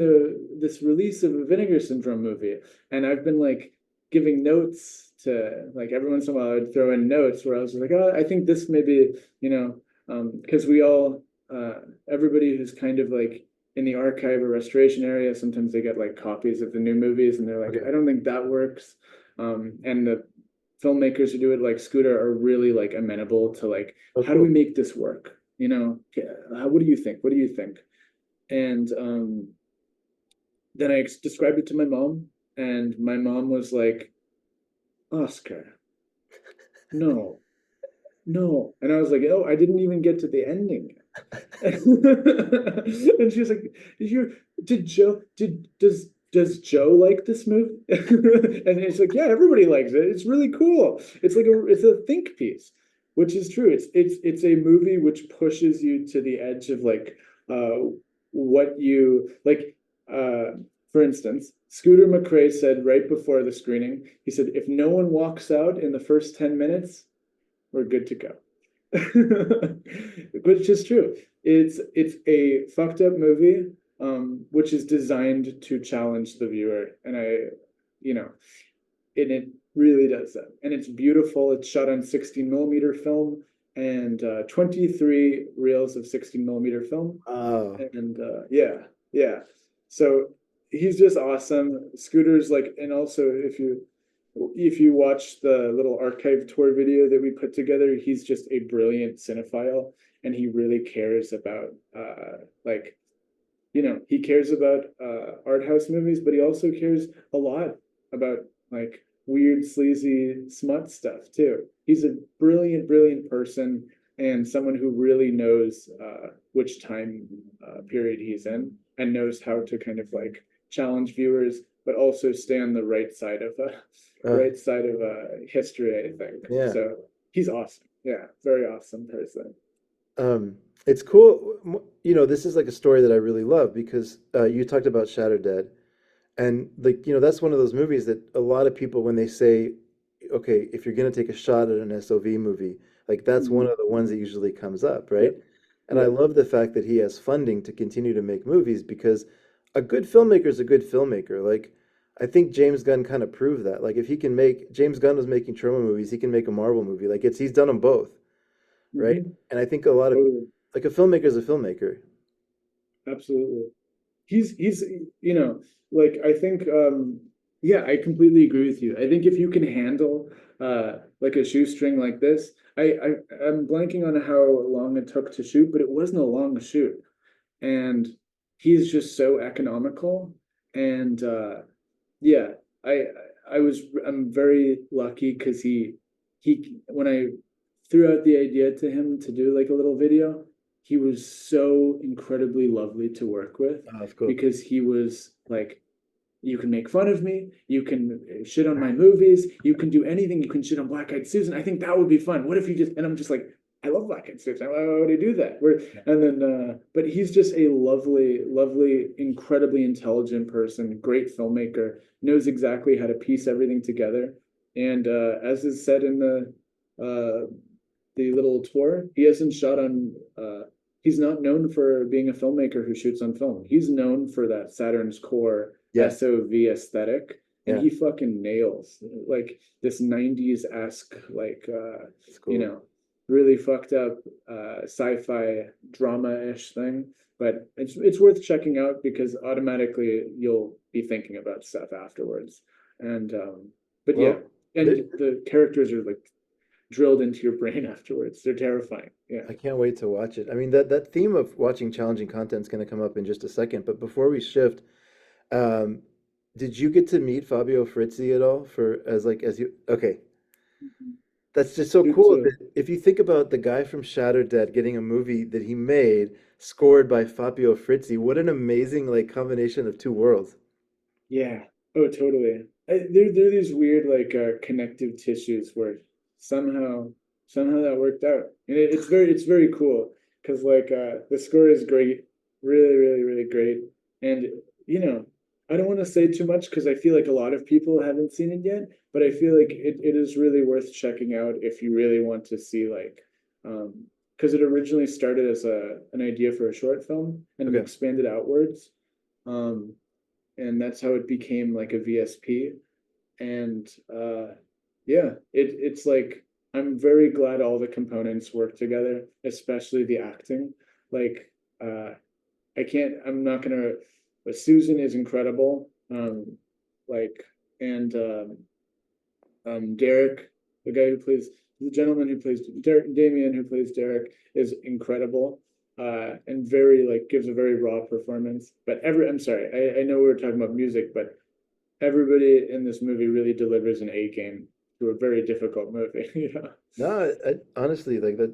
this release of a Vinegar Syndrome movie and I've been like giving notes to like every once in a while I would throw in notes where I was like, oh, I think this maybe, you know, because we all everybody who's kind of like in the archive or restoration area, sometimes they get like copies of the new movies and they're like, Okay. I don't think that works. And the filmmakers who do it like Scooter are really like amenable to like, Oh, how do we cool. make this work? You know, what do you think? What do you think? And then I described it to my mom, and my mom was like, Oscar, no, no. And I was like, oh, I didn't even get to the ending. And she was like, you did Joe did does Joe like this movie? And it's like, yeah, everybody likes it. It's really cool. It's like it's a think piece, which is true. It's a movie which pushes you to the edge of like what you like for instance, Scooter McRae said right before the screening, he said, if no one walks out in the first 10 minutes, we're good to go. Which is true. It's a fucked up movie, which is designed to challenge the viewer, and you know, and it really does that. And it's beautiful. It's shot on 16 millimeter film and 23 reels of 16 millimeter film, Oh, and yeah, yeah. So he's just awesome. Scooter's like, and also if you watch the little archive tour video that we put together, he's just a brilliant cinephile, and he really cares about like he cares about art house movies, but he also cares a lot about like weird, sleazy, smut stuff too. He's a brilliant, brilliant person and someone who really knows which time period he's in and knows how to kind of like challenge viewers, but also stay on the right side of uh, history, I think. yeah. So he's awesome. Yeah, very awesome person. It's cool. This is like a story that I really love because you talked about Shatter Dead, and like, that's one of those movies that a lot of people, when they say, okay, if you're gonna take a shot at an SOV movie, like that's one Mhm. of the ones that usually comes up, right? Yep. And I Yep. love the fact that he has funding to continue to make movies because a good filmmaker is a good filmmaker. Like, I think James Gunn kind of proved that. Like, if he can make, James Gunn was making Troma movies, he can make a Marvel movie. Like, he's done them both, right? Mhm. And I think a lot of, Totally. like, a filmmaker is a filmmaker. Absolutely. he's you know, like I think yeah, I completely agree with you. I think if you can handle like a shoestring like this, I'm blanking on how long it took to shoot, but it wasn't a long shoot. And he's just so economical. And yeah, I I'm very lucky because he when I threw out the idea to him to do like a little video, he was so incredibly lovely to work with Oh, that's cool. because he was like, you can make fun of me, you can shit on my movies, you can do anything, you can shit on Black Eyed Susan. I think that would be fun. What if you just, and I'm just like, I love Black Eyed Susan. Why would I do that? And then, but he's just a lovely, lovely, incredibly intelligent person, great filmmaker, knows exactly how to piece everything together. And as is said in the little tour, he hasn't shot on. He's not known for being a filmmaker who shoots on film. He's known for that Saturn's core Yeah. SOV aesthetic, and Yeah. he fucking nails like this 90s esque, like It's cool. you know, really fucked up sci-fi drama-ish thing. But it's worth checking out because automatically you'll be thinking about stuff afterwards. And but yeah, Well, and th- the characters are like drilled into your brain afterwards. They're terrifying. Yeah. I can't wait to watch it. I mean, that theme of watching challenging content is going to come up in just a second. But before we shift, um, did you get to meet Fabio Frizzi at all for as like as you? Okay, that's just so Dude, cool. so That if you think about the guy from Shattered Dead getting a movie that he made scored by Fabio Frizzi, what an amazing like combination of two worlds. yeah. Oh, totally. There are these weird like connective tissues where somehow somehow that worked out, and it's very cool because like the score is great, really really really great, and you know I don't want to say too much because I feel like a lot of people haven't seen it yet, but I feel like it is really worth checking out if you really want to see like because it originally started as an idea for a short film and Okay. expanded outwards. Um, and that's how it became like a VSP. And yeah, it's like I'm very glad all the components work together, especially the acting. Like I can't I'm not gonna but Susan is incredible. Like and Derek, the gentleman who plays Derek, Damien, who plays Derek, is incredible. And very like gives a very raw performance. But I'm sorry, I know we were talking about music, but everybody in this movie really delivers an A game to a very difficult movie. You know? No, honestly, like that,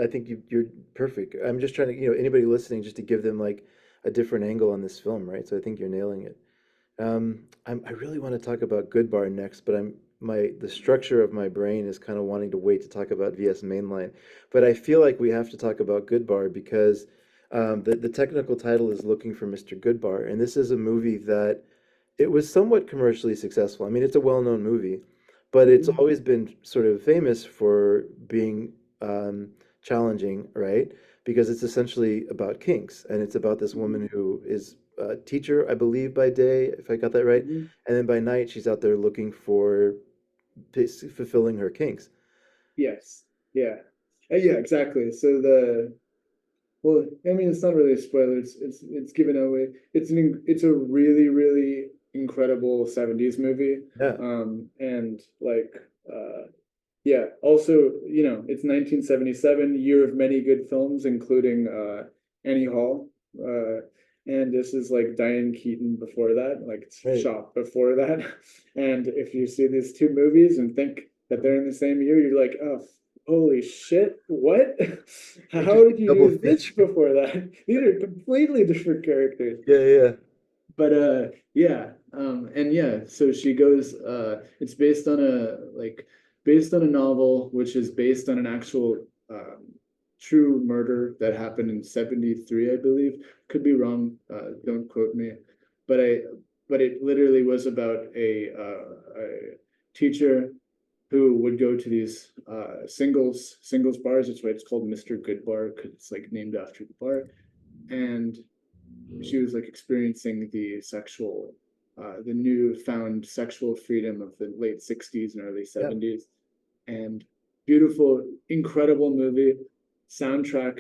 I think you're perfect. I'm just trying to, anybody listening, just to give them like a different angle on this film, right? So I think you're nailing it. I really want to talk about Good Bar next, but the structure of my brain is kind of wanting to wait to talk about VS Mainline. But I feel like we have to talk about Good Bar because the technical title is Looking for Mr. Goodbar, and this is a movie that it was somewhat commercially successful. I mean, it's a well-known movie, but it's Mhm. always been sort of famous for being challenging, right? Because it's essentially about kinks, and it's about this woman who is a teacher, I believe, by day, if I got that right, Mhm. and then by night she's out there looking for fulfilling her kinks. Yes. Yeah. Yeah, exactly. So well, I mean, it's not really a spoiler. It's given away. It's a really really incredible 70s movie. Yeah, And like yeah. Also, it's 1977, year of many good films, including Annie Hall. And this is like Diane Keaton before that, like it's right. shot before that. And if you see these two movies and think that they're in the same year, you're like, oh, holy shit, what? How did you Double do this feature. before that? These are completely different characters. Yeah, yeah. But yeah, and yeah, so she goes it's based on a novel which is based on an actual true murder that happened in 73, I believe. Could be wrong, don't quote me. But I but it literally was about a teacher who would go to these singles bars. That's why it's called Mr. Good Bar, because it's like named after the bar. And she was like experiencing the newfound sexual freedom of the late 60s and early Yeah. 70s. And beautiful, incredible movie. Soundtrack,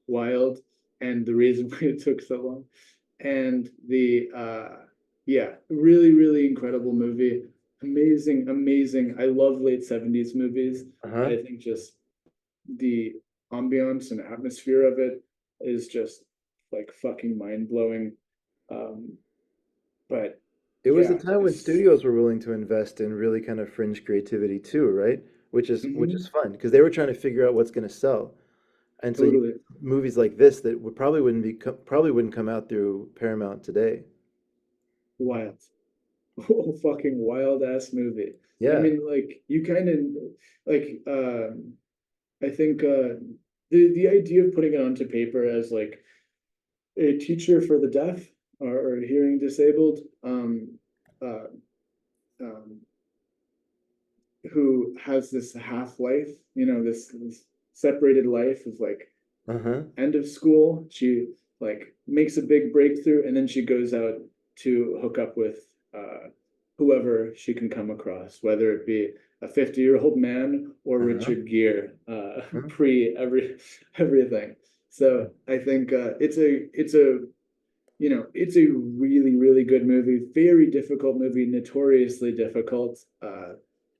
wild. and the reason why it took so long. And the yeah, really, really incredible movie. Amazing, amazing. I love late 70s movies. Uh-huh. I think just the ambiance and atmosphere of it is just like fucking mind blowing. Um, but It was a yeah, time when it's studios were willing to invest in really kind of fringe creativity too, right? Which is mhm, fun because they were trying to figure out what's going to sell. And so you, totally movies like this that would probably wouldn't come out through Paramount today. wild. Oh, fucking wild ass movie. I Yeah. mean, like you kind of like I think the idea of putting it onto paper as like a teacher for the deaf or hearing disabled uh, um, who has this half life, you know, this separated life of like Uh-huh. end of school. She like makes a big breakthrough and then she goes out to hook up with whoever she can come across, whether it be a 50-year-old man or Uh-huh. Richard Gere, Uh-huh. pre everything. So I think it's a you know, it's a really, really good movie, very difficult movie, notoriously difficult.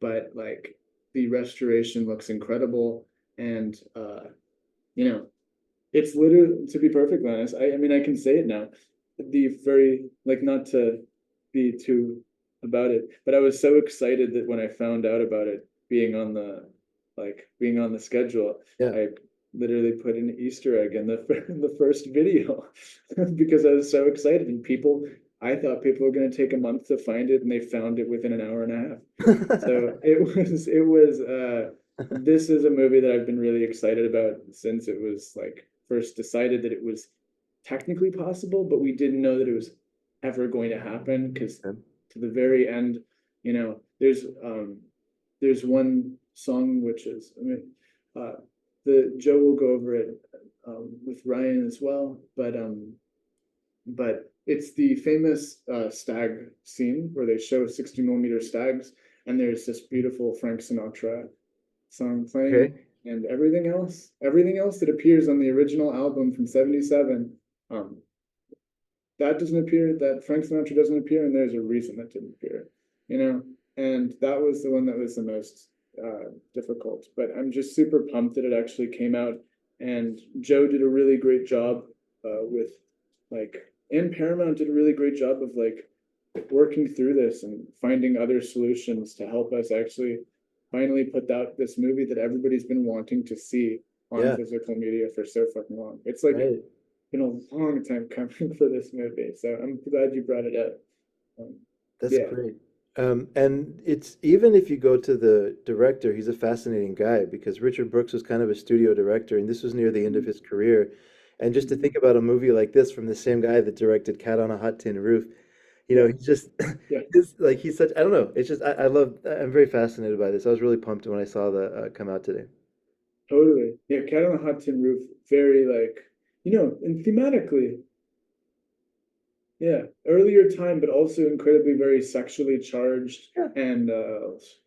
But like the restoration looks incredible. And you know, it's literally, to be perfectly honest, I mean, I can say it now. The very, like, not to be too about it, but I was so excited that when I found out about it being on being on the schedule, Yeah. I literally put an Easter egg in in the first video because I was so excited. And I thought people were going to take a month to find it, and they found it within an hour and a half. So this is a movie that I've been really excited about since it was like first decided that it was technically possible, but we didn't know that it was ever going to happen because to the very end, you know, there's one song which is I mean uh the Joe will go over it with Ryan as well, but it's the famous stag scene where they show 60 millimeter stags, and there's this beautiful Frank Sinatra song playing, Okay. and everything else that appears on the original album from '77, um, that doesn't appear, that Frank Sinatra doesn't appear, and there's a reason that didn't appear, you know? And that was the one that was the most difficult. But I'm just super pumped that it actually came out, and Joe did a really great job with like, and Paramount did a really great job of like working through this and finding other solutions to help us actually finally put out this movie that everybody's been wanting to see on Yeah. physical media for so fucking long. It's like Right. been a long time coming for this movie, so I'm glad you brought it up. Um, That's yeah. great. And it's even if you go to the director, he's a fascinating guy because Richard Brooks was kind of a studio director, and this was near the end of his career. And just to Mhm. think about a movie like this from the same guy that directed Cat on a Hot Tin Roof, Yeah, he's just yeah, he's such I don't know. It's just I'm very fascinated by this. I was really pumped when I saw the come out today. totally. Yeah, Cat on a Hot Tin Roof, very like, you know, and thematically, yeah, earlier time, but also incredibly very sexually charged Yeah. and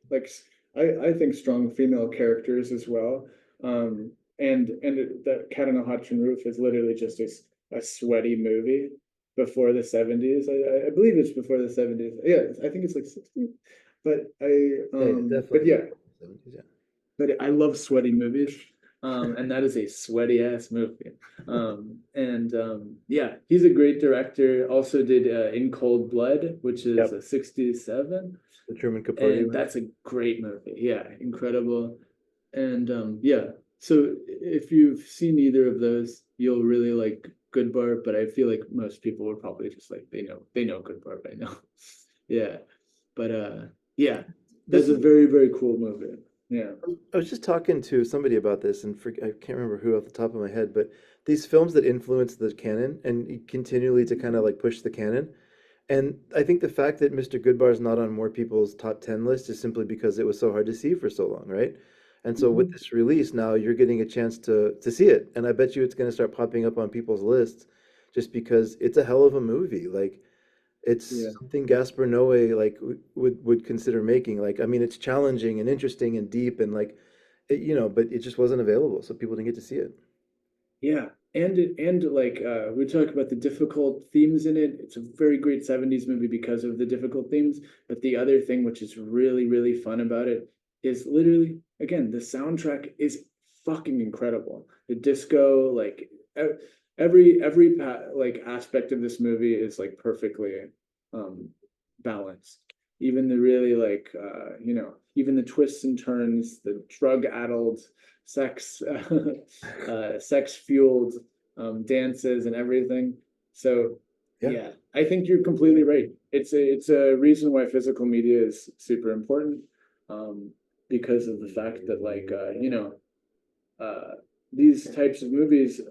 like I think strong female characters as well. That Cat on a Hot Tin Roof is literally just a sweaty movie before the '70s. I believe it's before the '70s. Yeah, I think it's like '60s. But Yeah, yeah, but definitely yeah, 70s, yeah. but I love sweaty movies. And that is a sweaty ass movie. Yeah, he's a great director. Also did In Cold Blood, which is Yep. a '67, The Truman Capote and one. that's a great movie. Yeah, incredible. And yeah, so if you've seen either of those, you'll really like Good Bar. But I feel like most people would probably just like they know Good Bar by now. Yeah, but yeah, This that's a is very very cool movie. Yeah. I was just talking to somebody about this, and I can't remember who off the top of my head, but these films that influence the canon and continually to kind of like push the canon. And I think the fact that Mr. Goodbar is not on more people's top 10 list is simply because it was so hard to see for so long, right? And so with Mhm. this release now, you're getting a chance to see it, and I bet you it's going to start popping up on people's lists just because it's a hell of a movie. Like Yeah. it's something Gaspar Noé like would consider making. Like I mean, it's challenging and interesting and deep and like but it just wasn't available, so people didn't get to see it. Yeah. and like we talk about the difficult themes in it. It's a very great 70s movie because of the difficult themes. But the other thing which is really, really fun about it is literally, again, the soundtrack is fucking incredible. The disco, like every like aspect of this movie is like perfectly um balanced. Even the really like even the twists and turns, the drug-addled sex sex fueled dances and everything. So Yeah. yeah, I think you're completely right. It's a reason why physical media is super important, because of the fact that like uh, these types of movies,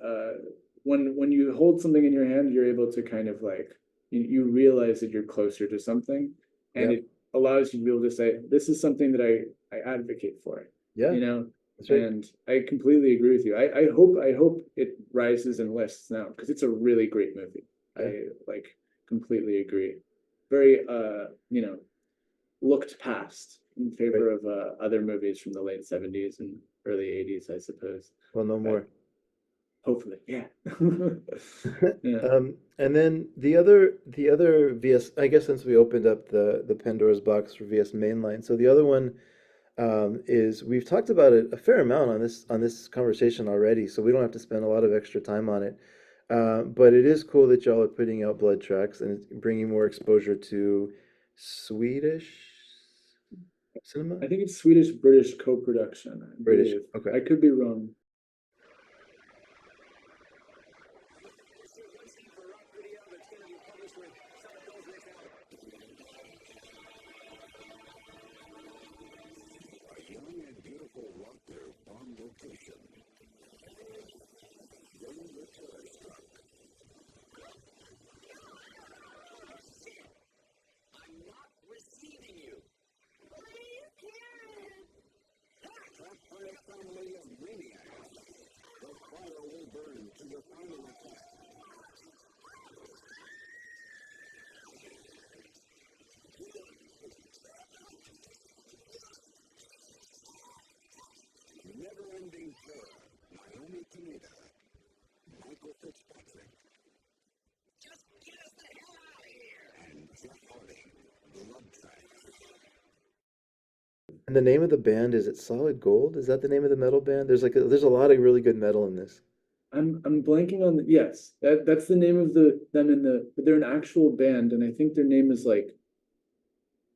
when you hold something in your hand, you're able to kind of like you realize that you're closer to something, and Yeah. it allows you to be able to say, this is something that I advocate for, Yeah. you know. That's right. And I completely agree with you. I hope it rises in lists now because it's a really great movie. Yeah. I like completely agree. Very looked past in Right. favor of other movies from the late 70s and early 80s, I suppose. Well, no But more. hopefully, yeah. Yeah. And then the other VS, I guess since we opened up the Pandora's box for VS Mainline, so the other one is we've talked about it a fair amount on this conversation already, so we don't have to spend a lot of extra time on it. But it is cool that y'all are putting out blood tracks and it's bringing more exposure to Swedish cinema, I think it's Swedish British co-production, I British. believe. Okay. I could be wrong. And the name of the band, is it Solid Gold? Is that the name of the metal band? There's a lot of really good metal in this. I'm blanking on the yes, that's the name of them in the but they're an actual band, and I think their name is like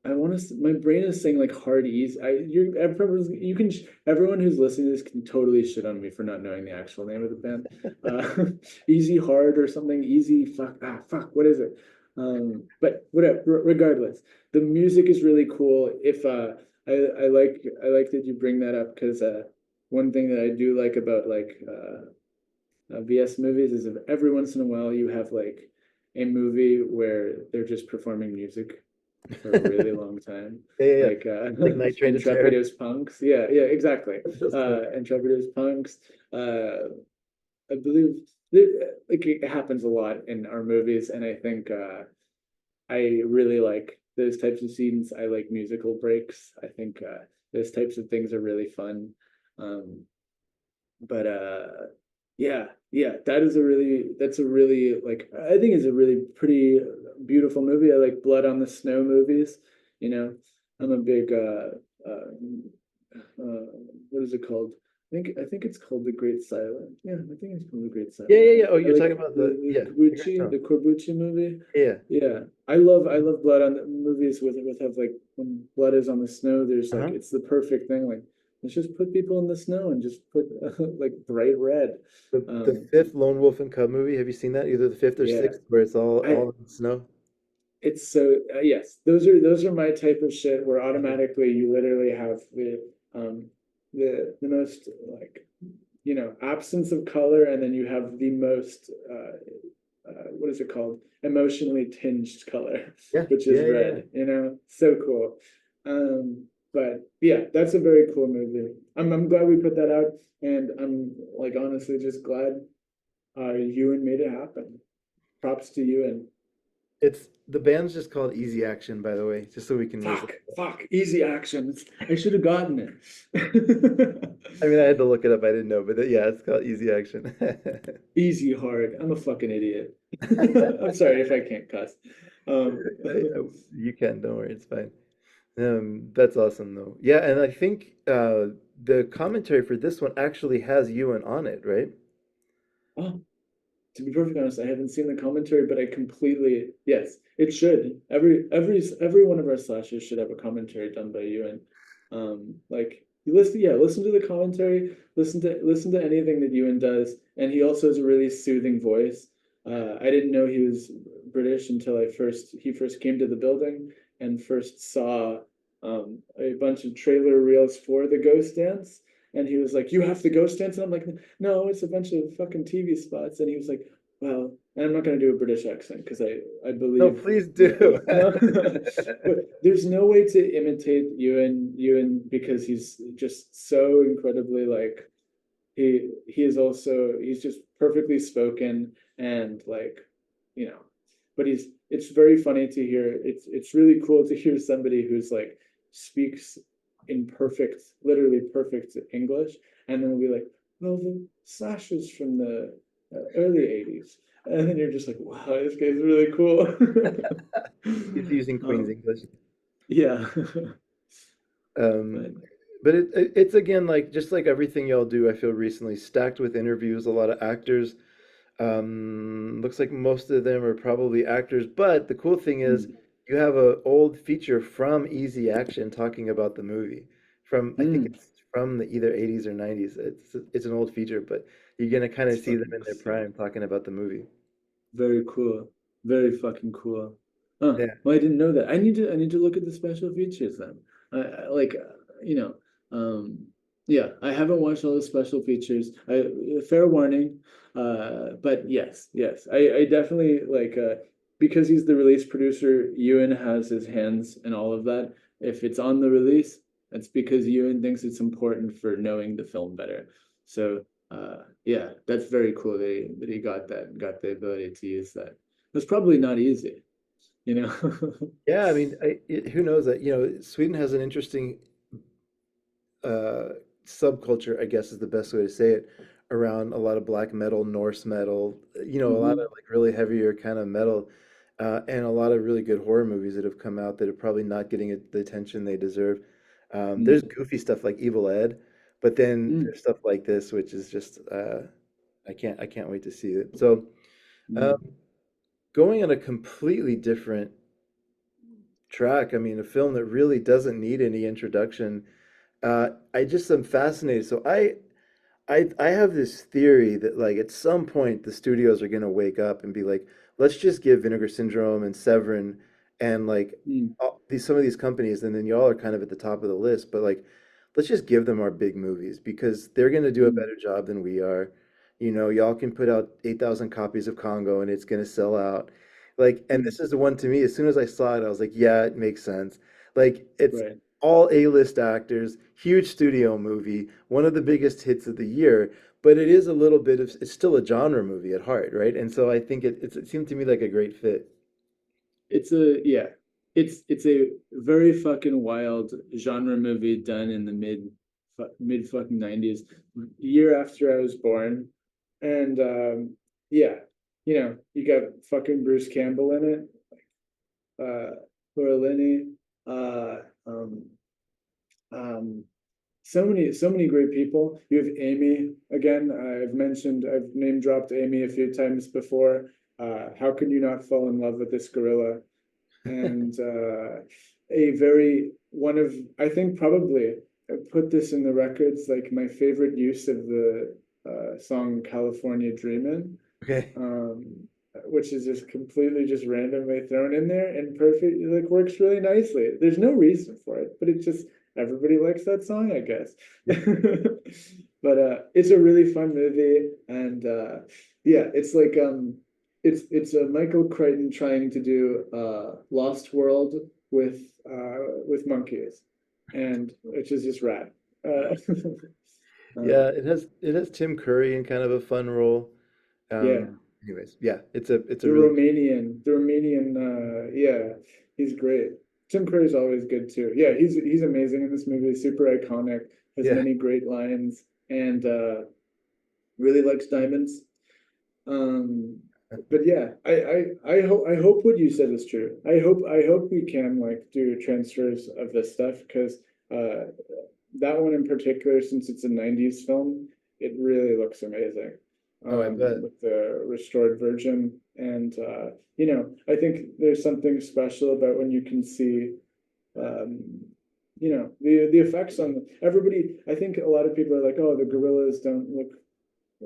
I want to. My brain is saying like hard easy. Everyone who's listening to this can totally shit on me for not knowing the actual name of the band. Easy hard or something. Easy fuck. What is it? But whatever. Regardless, the music is really cool. If I like that you bring that up because one thing that I do like about like VS movies is if every once in a while you have like a movie where they're just performing music for a really long time. Yeah, yeah, yeah. Like Like Night Train to Terror. Intrepidos Punks. Yeah, exactly. That's cool. Intrepidos Punks. I believe like it happens a lot in our movies, and I think I really like those types of scenes. I like musical breaks. I think those types of things are really fun. Um, but yeah, that's a really like I think it's a really pretty beautiful movie. I like blood on the snow movies, you know. I'm a big what is it called? I think it's called The Great Silence. Yeah, I think it's called The Great Yeah, Silence. yeah, yeah. Oh, I you're like talking about the Great The Stone. Corbucci movie. Yeah. Yeah, I love blood on the movies with have like when blood is on the snow. There's like Uh-huh. it's the perfect thing. Like let's just put people in the snow and just put like bright red. The Um, fifth Lone Wolf and Cub movie. Have you seen that? Either the fifth or yeah, sixth, where it's all I all in snow. it's so yes, those are my type of shit where Okay. automatically you literally have um the most like absence of color, and then you have the most what is it called, emotionally tinged color, Yeah, which is yeah, yeah, yeah. red. So cool. But yeah, that's a very cool movie. I'm glad we put that out, and I'm like honestly just glad Ewan made it happen. Props to Ewan. It's the band's just called Easy Action, by the way, just so we can Fuck, resist. fuck, easy action. I should have gotten it. I mean, I had to look it up. I didn't know, but yeah, it's called Easy Action. Easy hard. I'm a fucking idiot. I'm sorry if I can't cuss. Um, You can, don't worry, it's fine. That's awesome though. Yeah, and I think the commentary for this one actually has Ewan on it, right? oh, to be perfectly honest, I haven't seen the commentary, but I completely yes, it should. Every one of our slashes should have a commentary done by you. And like you listen, yeah, listen to the commentary, listen to anything that Ewan does, and he also has a really soothing voice. I didn't know he was British until he first came to the building and first saw a bunch of trailer reels for the Ghost Dance. And he was like, "You have the Ghost Dance," and I'm like, "No, it's a bunch of fucking TV spots." And he was like, well, and I'm not going to do a British accent because I No, believe please no, do. no. But there's no way to imitate Ewan because he's just so incredibly like he is also he's just perfectly spoken and like you know but it's very funny to hear it's really cool to hear somebody who's like speaks in perfect literally perfect English and then we'll be like well the Sasha's from the early 80s and then you're just like wow this guy's really cool. He's using Queen's um English. yeah. Um, But but it's again like just like everything y'all do, I feel recently stacked with interviews, a lot of actors. Looks like most of them are probably actors, but the cool thing is mm, you have a old feature from Easy Action talking about the movie. From I think mm, it's from the either 80s or 90s. It's an old feature, but you're gonna kind it's of see them fucking in their sick. prime talking about the movie. Very cool. Very fucking cool. Huh. Yeah. Well, I didn't know that. I need to look at the special features then. Like you know, um yeah, I haven't watched all the special features. Fair warning. But yes, yes. I definitely like because he's the release producer, Ewan has his hands in all of that. If it's on the release, that's because Ewan thinks it's important for knowing the film better. So yeah, that's very cool that he got got the ability to use that. It's probably not easy, you know. Yeah, I mean, who knows that, Sweden has an interesting uh, subculture, I guess is the best way to say it, around a lot of black metal, Norse metal, a lot of Hmm. like really heavier kind of metal, and a lot of really good horror movies that have come out that are probably not getting the attention they deserve. There's Mm, goofy stuff like Evil Ed, but then mm, there's stuff like this, which is just I can't wait to see it. So, um, mm, going on a completely different track, I mean, a film that really doesn't need any introduction. I just am fascinated. So I have this theory that like at some point the studios are gonna wake up and be like, let's just give Vinegar Syndrome and Severin and like mm, some of these companies, and then y'all are kind of at the top of the list, but like let's just give them our big movies because they're gonna do a mm, better job than we are. Y'all can put out 8,000 copies of Congo and it's gonna sell out. Like, and mm. this is the one to me, as soon as I saw it, I was like, yeah, it makes sense. Like, it's Right. all A-list actors, huge studio movie, one of the biggest hits of the year, but it is a little bit of, it's still a genre movie at heart, right? And so I think it seemed to me like a great fit. It's a yeah. It's a very fucking wild genre movie done in the mid fucking 90s, year after I was born. And yeah, you got fucking Bruce Campbell in it, Laura Linney, uh, um, um, so many great people. You have Amy again. I've name dropped Amy a few times before. How could you not fall in love with this gorilla? And a very one of I think probably I put this in the records like my favorite use of the song California Dreamin', Okay. which is just completely just randomly thrown in there and perfect like works really nicely. There's no reason for it, but it just everybody likes that song, I guess. But it's a really fun movie and yeah, it's like it's a Michael Crichton trying to do Lost World with monkeys, and which is just rad. Uh, Yeah, um, it has Tim Curry in kind of a fun role. yeah, Um, Anyways, yeah, it's a The really Romanian, yeah, he's great. Tim Curry's always good too. Yeah, he's amazing in this movie. Super iconic, has yeah. many great lines, and really likes diamonds. Um, but yeah, I hope what you said is true. I hope we can like do transfers of this stuff because uh that one in particular, since it's a 90s film, it really looks amazing. Oh, I bet. With the restored version. And I think there's something special about when you can see um the effects on everybody. I think a lot of people are like, oh, the gorillas don't look,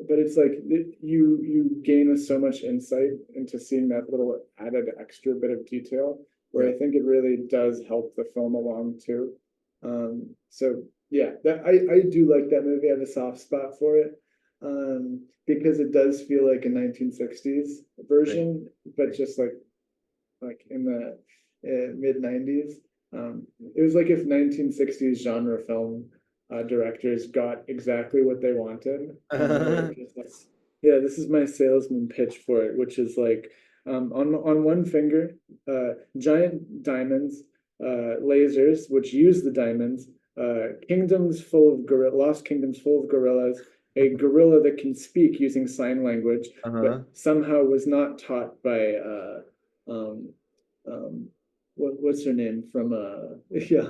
but it's like you gain so much insight into seeing that little added extra bit of detail where Yeah. I think it really does help the film along too. So yeah, that I do like that movie. I have a soft spot for it. Because it does feel like a 1960s Right. version, but just like in the mid 90s. It was like if 1960s genre film directors got exactly what they wanted, and they were just like, yeah, this is my salesman pitch for it, which is like on one finger, giant diamonds, lasers, which use the diamonds, kingdoms full of lost kingdoms full of gorillas, a gorilla that can speak using sign language, Uh-huh. but somehow was not taught by um, um, what's her name from yeah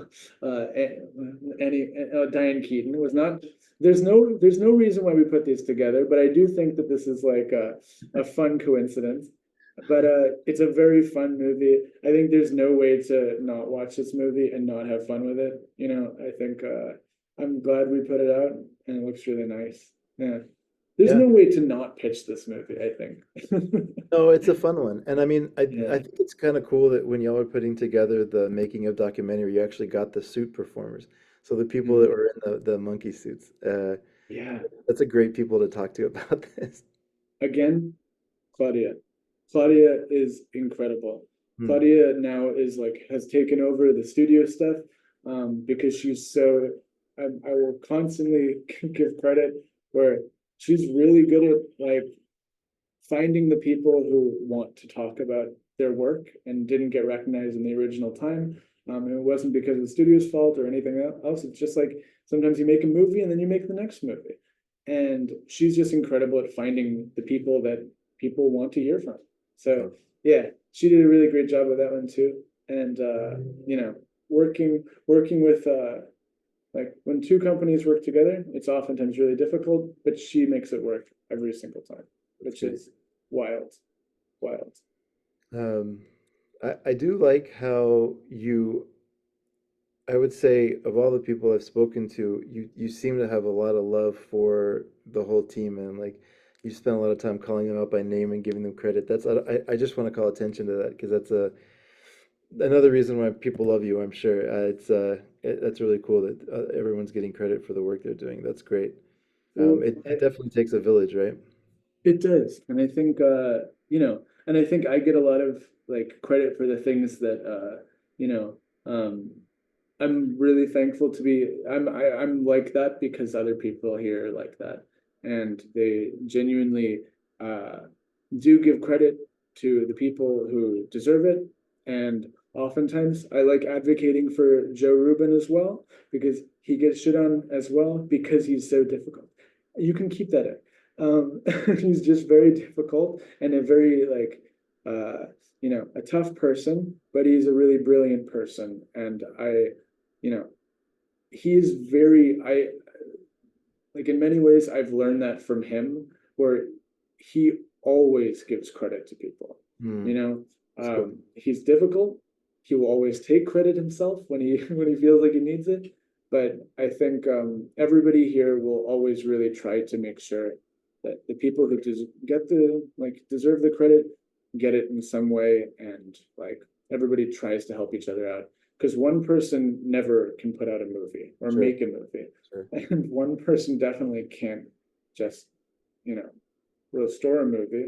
Annie Diane Keaton was not. There's no reason why we put these together, but I do think that this is like a fun coincidence. But it's a very fun movie. I think there's no way to not watch this movie and not have fun with it. I think I'm glad we put it out, and it looks really nice. Yeah. There's Yeah. no way to not pitch this movie, I think. No, it's a fun one. And I mean, Yeah. I think it's kind of cool that when y'all are putting together the making of documentary, you actually got the suit performers. So the people that Mm. were in the monkey suits. Yeah. That's a great people to talk to about this. Again, Claudia. Claudia is incredible. Hmm. Claudia now is like has taken over the studio stuff because she's so I will constantly give credit where she's really good at like finding the people who want to talk about their work and didn't get recognized in the original time. And it wasn't because of the studio's fault or anything else. It's just like sometimes you make a movie and then you make the next movie. And she's just incredible at finding the people that people want to hear from. So Oh, yeah, she did a really great job with that one too. And working with like when two companies work together, it's oftentimes really difficult, but she makes it work every single time, that's which great. is wild, wild. Um, I do like how I would say of all the people I've spoken to, you seem to have a lot of love for the whole team, and like you spend a lot of time calling them out by name and giving them credit. I just want to call attention to that because that's another reason why people love you, I'm sure. That's really cool that everyone's getting credit for the work they're doing. That's great. Well, It definitely takes a village, right? it does, and I think and I think I get a lot of like credit for the things that you know, um, I'm really thankful to be. I'm like that because other people here are like that, and they genuinely uh, do give credit to the people who deserve it. And oftentimes, I like advocating for Joe Rubin as well because he gets shit on as well because he's so difficult. You can keep that in. He's just very difficult and a very like a tough person, but he's a really brilliant person, and you know, he is very, I like in many ways, I've learned that from him, where he always gives credit to people. Hmm, You know, that's cool. he's difficult. He will always take credit himself when he when he feels like he needs it. But I think everybody here will always really try to make sure that the people who get the like deserve the credit get it in some way, and like everybody tries to help each other out because one person never can put out a movie or Sure, make a movie, sure. and one person definitely can't just you know restore a movie.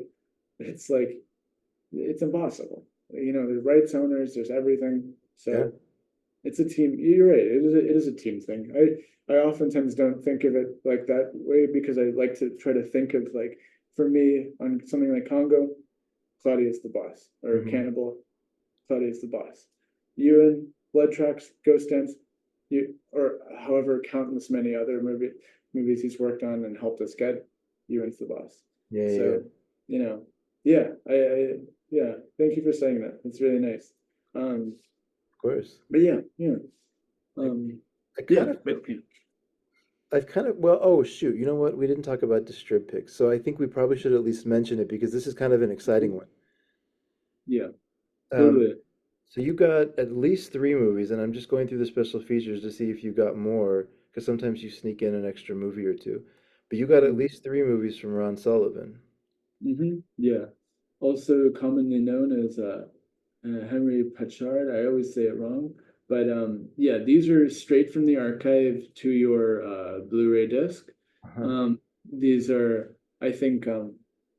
It's like it's impossible. There's rights owners, there's everything. Yeah. So it's a team. You're right. It is a team thing. I oftentimes don't think of it like that way because I like to try to think of like for me, on something like Congo, Claudia's the boss, or Hmm. Cannibal, Claudia's the boss. Ewan, Blood Tracks, Ghost Dance, or however countless many other movies he's worked on and helped us get, Ewan's the boss. Yeah, yeah, yeah. So, you know, yeah, yeah, thank you for saying that. It's really nice. Um, Of course. but yeah, yeah, I, um, I yeah, kind of but yeah. I've kind of, well, oh shoot, you know what? We didn't talk about Distrib picks, so I think we probably should at least mention it because this is kind of an exciting one. Yeah, Um, totally. so you got at least three movies, and I'm just going through the special features to see if you got more, because sometimes you sneak in an extra movie or two. But you got at Mhm. least three movies from Ron Sullivan. Yeah. Also commonly known as Henry Pachard. I always say it wrong, but yeah, these are straight from the archive to your Blu-ray disc. Uh-huh. These are, I think,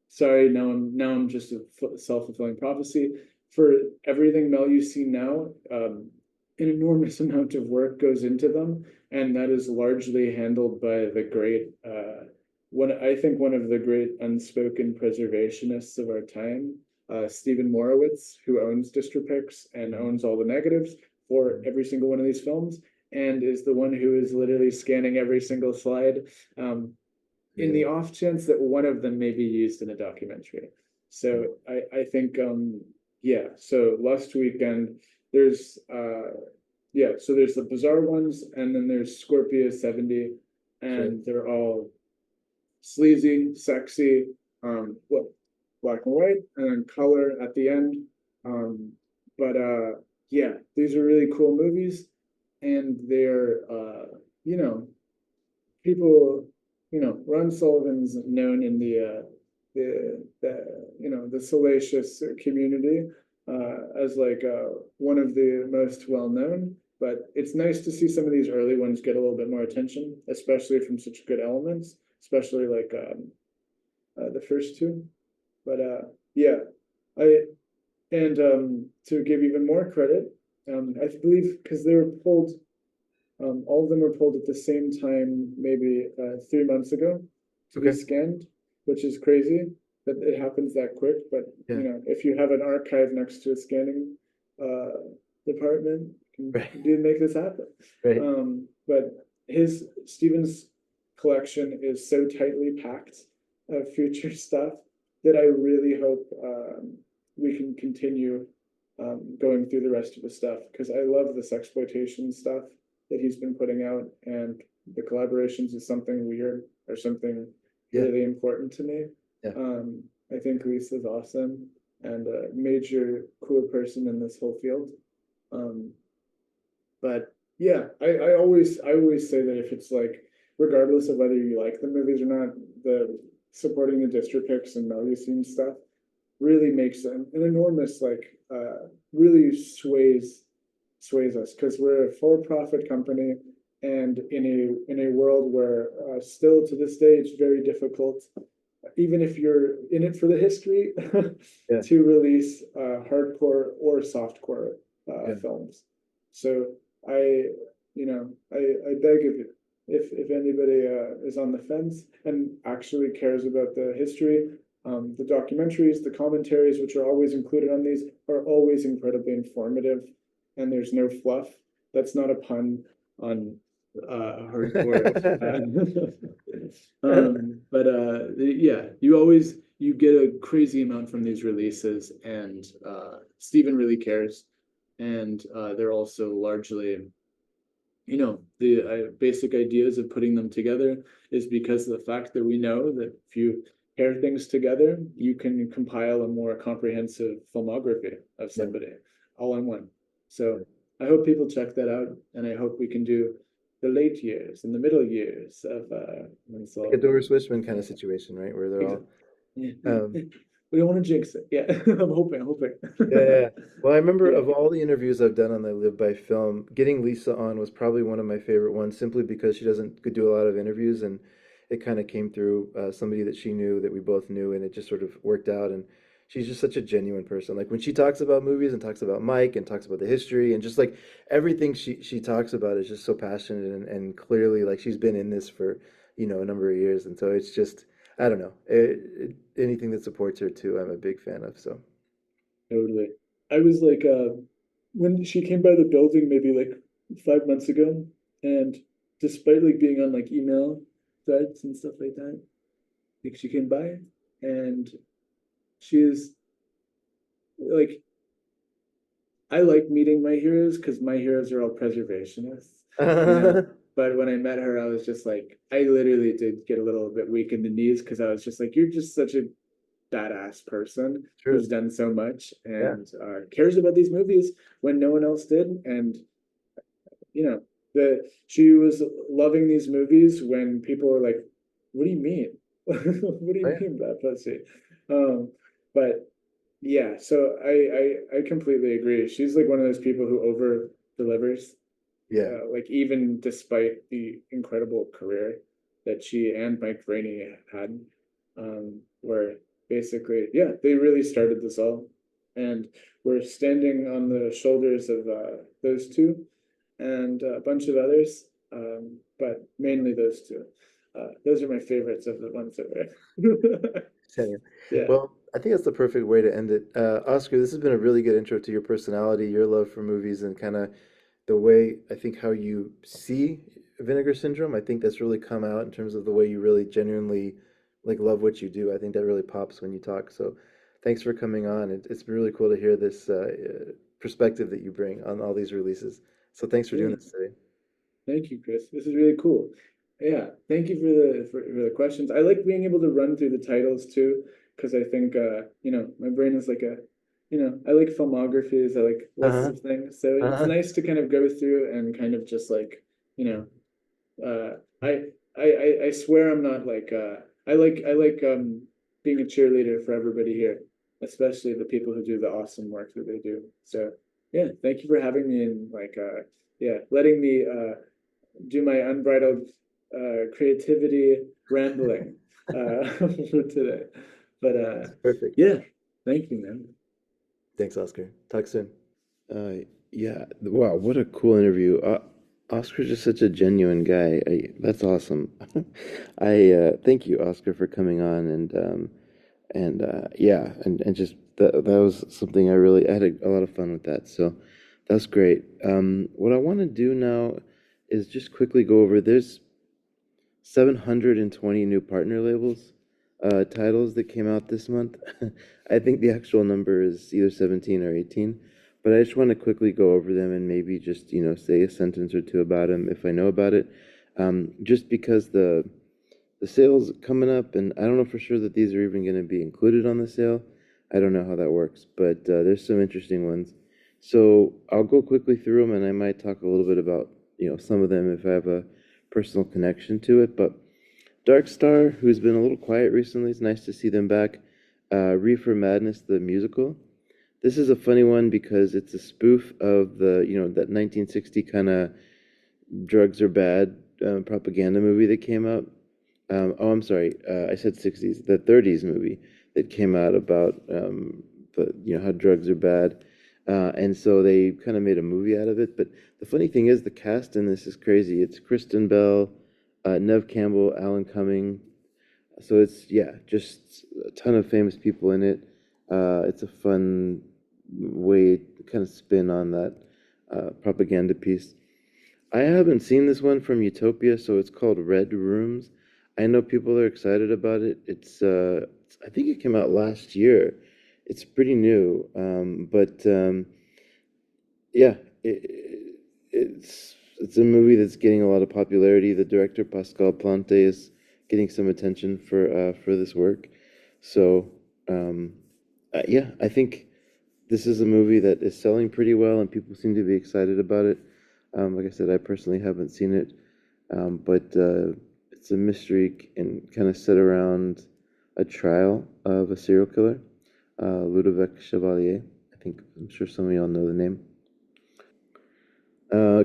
sorry, now I'm just a self-fulfilling prophecy. For everything Mel you see now, an enormous amount of work goes into them, and that is largely handled by the great I think one of the great unspoken preservationists of our time, Stephen Morowitz, who owns Dystropix and Mhm. owns all the negatives for Mhm. every single one of these films, and is the one who is literally scanning every single slide, in the Yeah. off chance that one of them may be used in a documentary. Mm. So I think yeah. So last weekend there's yeah. So there's the bizarre ones, and then there's Scorpio 70, Sure. and they're all sleazy, sexy, well, black and white, and then color at the end. Um, but yeah, these are really cool movies, and they're you know, people, Ron Sullivan's known in the salacious community as like one of the most well known. But it's nice to see some of these early ones get a little bit more attention, especially from such good elements, especially like the first two. But yeah, I and to give even more credit, I believe because they were pulled all of them were pulled at the same time, maybe 3 months ago, to be Okay. scanned, which is crazy that it happens that quick. But Yeah. if you have an archive next to a scanning uh, department, can Right. do make this happen. Right. But his Stevens collection is so tightly packed of future stuff that I really hope we can continue going through the rest of the stuff because I love this exploitation stuff that he's been putting out, and the collaborations is something weird or something Yeah. really important to me. Yeah. I think Lisa's awesome and a major cool person in this whole field. Um, but yeah, I always say that if it's like, regardless of whether you like the movies or not, the supporting the district picks and value scene stuff really makes an enormous like really sways us because we're a for-profit company, and in a world where still to this day it's very difficult, even if you're in it for the history, Yeah. to release hardcore or softcore Yeah. films. So I, I beg of you, if anybody is on the fence and actually cares about the history, the documentaries, the commentaries, which are always included on these, are always incredibly informative, and there's no fluff. That's not a pun on hardcore. But yeah, you get a crazy amount from these releases, and Steven really cares, and they're also largely, the basic ideas of putting them together is because of the fact that we know that if you pair things together, you can compile a more comprehensive filmography of Yeah. somebody all in one. So I hope people check that out, and I hope we can do the late years and the middle years of Like a Sullivan. Doris Wishman kind of situation, right? Where they're all, Exactly. Yeah. um, We don't want to jinx it. Yeah, I'm hoping. yeah, yeah. Well, I remember Yeah. of all the interviews I've done on the Live by Film, getting Lisa on was probably one of my favorite ones, simply because she doesn't could do a lot of interviews, and it kind of came through somebody that she knew that we both knew, and it just sort of worked out. And she's just such a genuine person. Like when she talks about movies and talks about Mike and talks about the history and just like everything she talks about is just so passionate and clearly like she's been in this for a number of years, and so it's just I don't know. Anything that supports her too, I'm a big fan of. So Totally. I was like, when she came by the building maybe like 5 months ago, and despite like being on like email threads and stuff like that, like she came by and she is like, I like meeting my heroes because my heroes are all preservationists, you know. But when I met her, I was just like, I literally did get a little bit weak in the knees because I was just like, you're just such a badass person true. who's done so much Yeah. and cares about these movies when no one else did. And you know, the she was loving these movies when people were like, "What do you mean? What do Oh, you yeah. mean by pussy?" But yeah, so I completely agree. She's like one of those people who over delivers, Yeah. like even despite the incredible career that she and Mike Rainey had, where basically, yeah, they really started this all, and we're standing on the shoulders of those two and a bunch of others, but mainly those two. Those are my favorites of the ones that were. Same. Yeah. Well, I think that's the perfect way to end it. Oscar, this has been a really good intro to your personality, your love for movies, and kind of the way I think how you see Vinegar Syndrome. I think that's really come out in terms of the way you really genuinely like love what you do. I think that really pops when you talk. So, thanks for coming on. It's been really cool to hear this perspective that you bring on all these releases. So, thanks for doing Yeah. this today. Thank you, Chris. This is really cool. Yeah, thank you for the questions. I like being able to run through the titles too, because I think my brain is like I like filmographies, I like lists Uh-huh. of things. So it's Uh-huh. nice to kind of go through and kind of just like, I swear I'm not like I like being a cheerleader for everybody here, especially the people who do the awesome work that they do. So yeah, thank you for having me and like yeah, letting me do my unbridled creativity rambling for today. But Perfect. yeah, thank you, man. Thanks, Oscar. Talk soon. Yeah, wow, what a cool interview. Oscar's just such a genuine guy. That's awesome. I thank you, Oscar, for coming on and yeah, and just that was something I had a lot of fun with that. So that's great. What I want to do now is just quickly go over. There's 720 new partner labels, titles that came out this month. I think the actual number is either 17 or 18, but I just want to quickly go over them and maybe just, say a sentence or two about them if I know about it. Just because the sale's coming up, and I don't know for sure that these are even going to be included on the sale. I don't know how that works, but there's some interesting ones. So I'll go quickly through them, and I might talk a little bit about, some of them if I have a personal connection to it. But Dark Star, who's been a little quiet recently, it's nice to see them back. Reefer Madness, the musical. This is a funny one because it's a spoof of that 1960 kind of drugs are bad propaganda movie that came out. Oh, I'm sorry. I said 60s. The 30s movie that came out about how drugs are bad, and so they kind of made a movie out of it. But the funny thing is, the cast in this is crazy. It's Kristen Bell, Nev Campbell, Alan Cumming. So it's just a ton of famous people in it. It's a fun way to kind of spin on that propaganda piece. I haven't seen this one from Utopia, so it's called Red Rooms. I know people are excited about it. I think it came out last year. It's pretty new, but yeah, it's a movie that's getting a lot of popularity. The director Pascal Plante is getting some attention for this work. So yeah, I think this is a movie that is selling pretty well, and people seem to be excited about it. Like I said, I personally haven't seen it, but it's a mystery and kind of set around a trial of a serial killer, Ludovic Chevalier. I'm sure some of y'all know the name.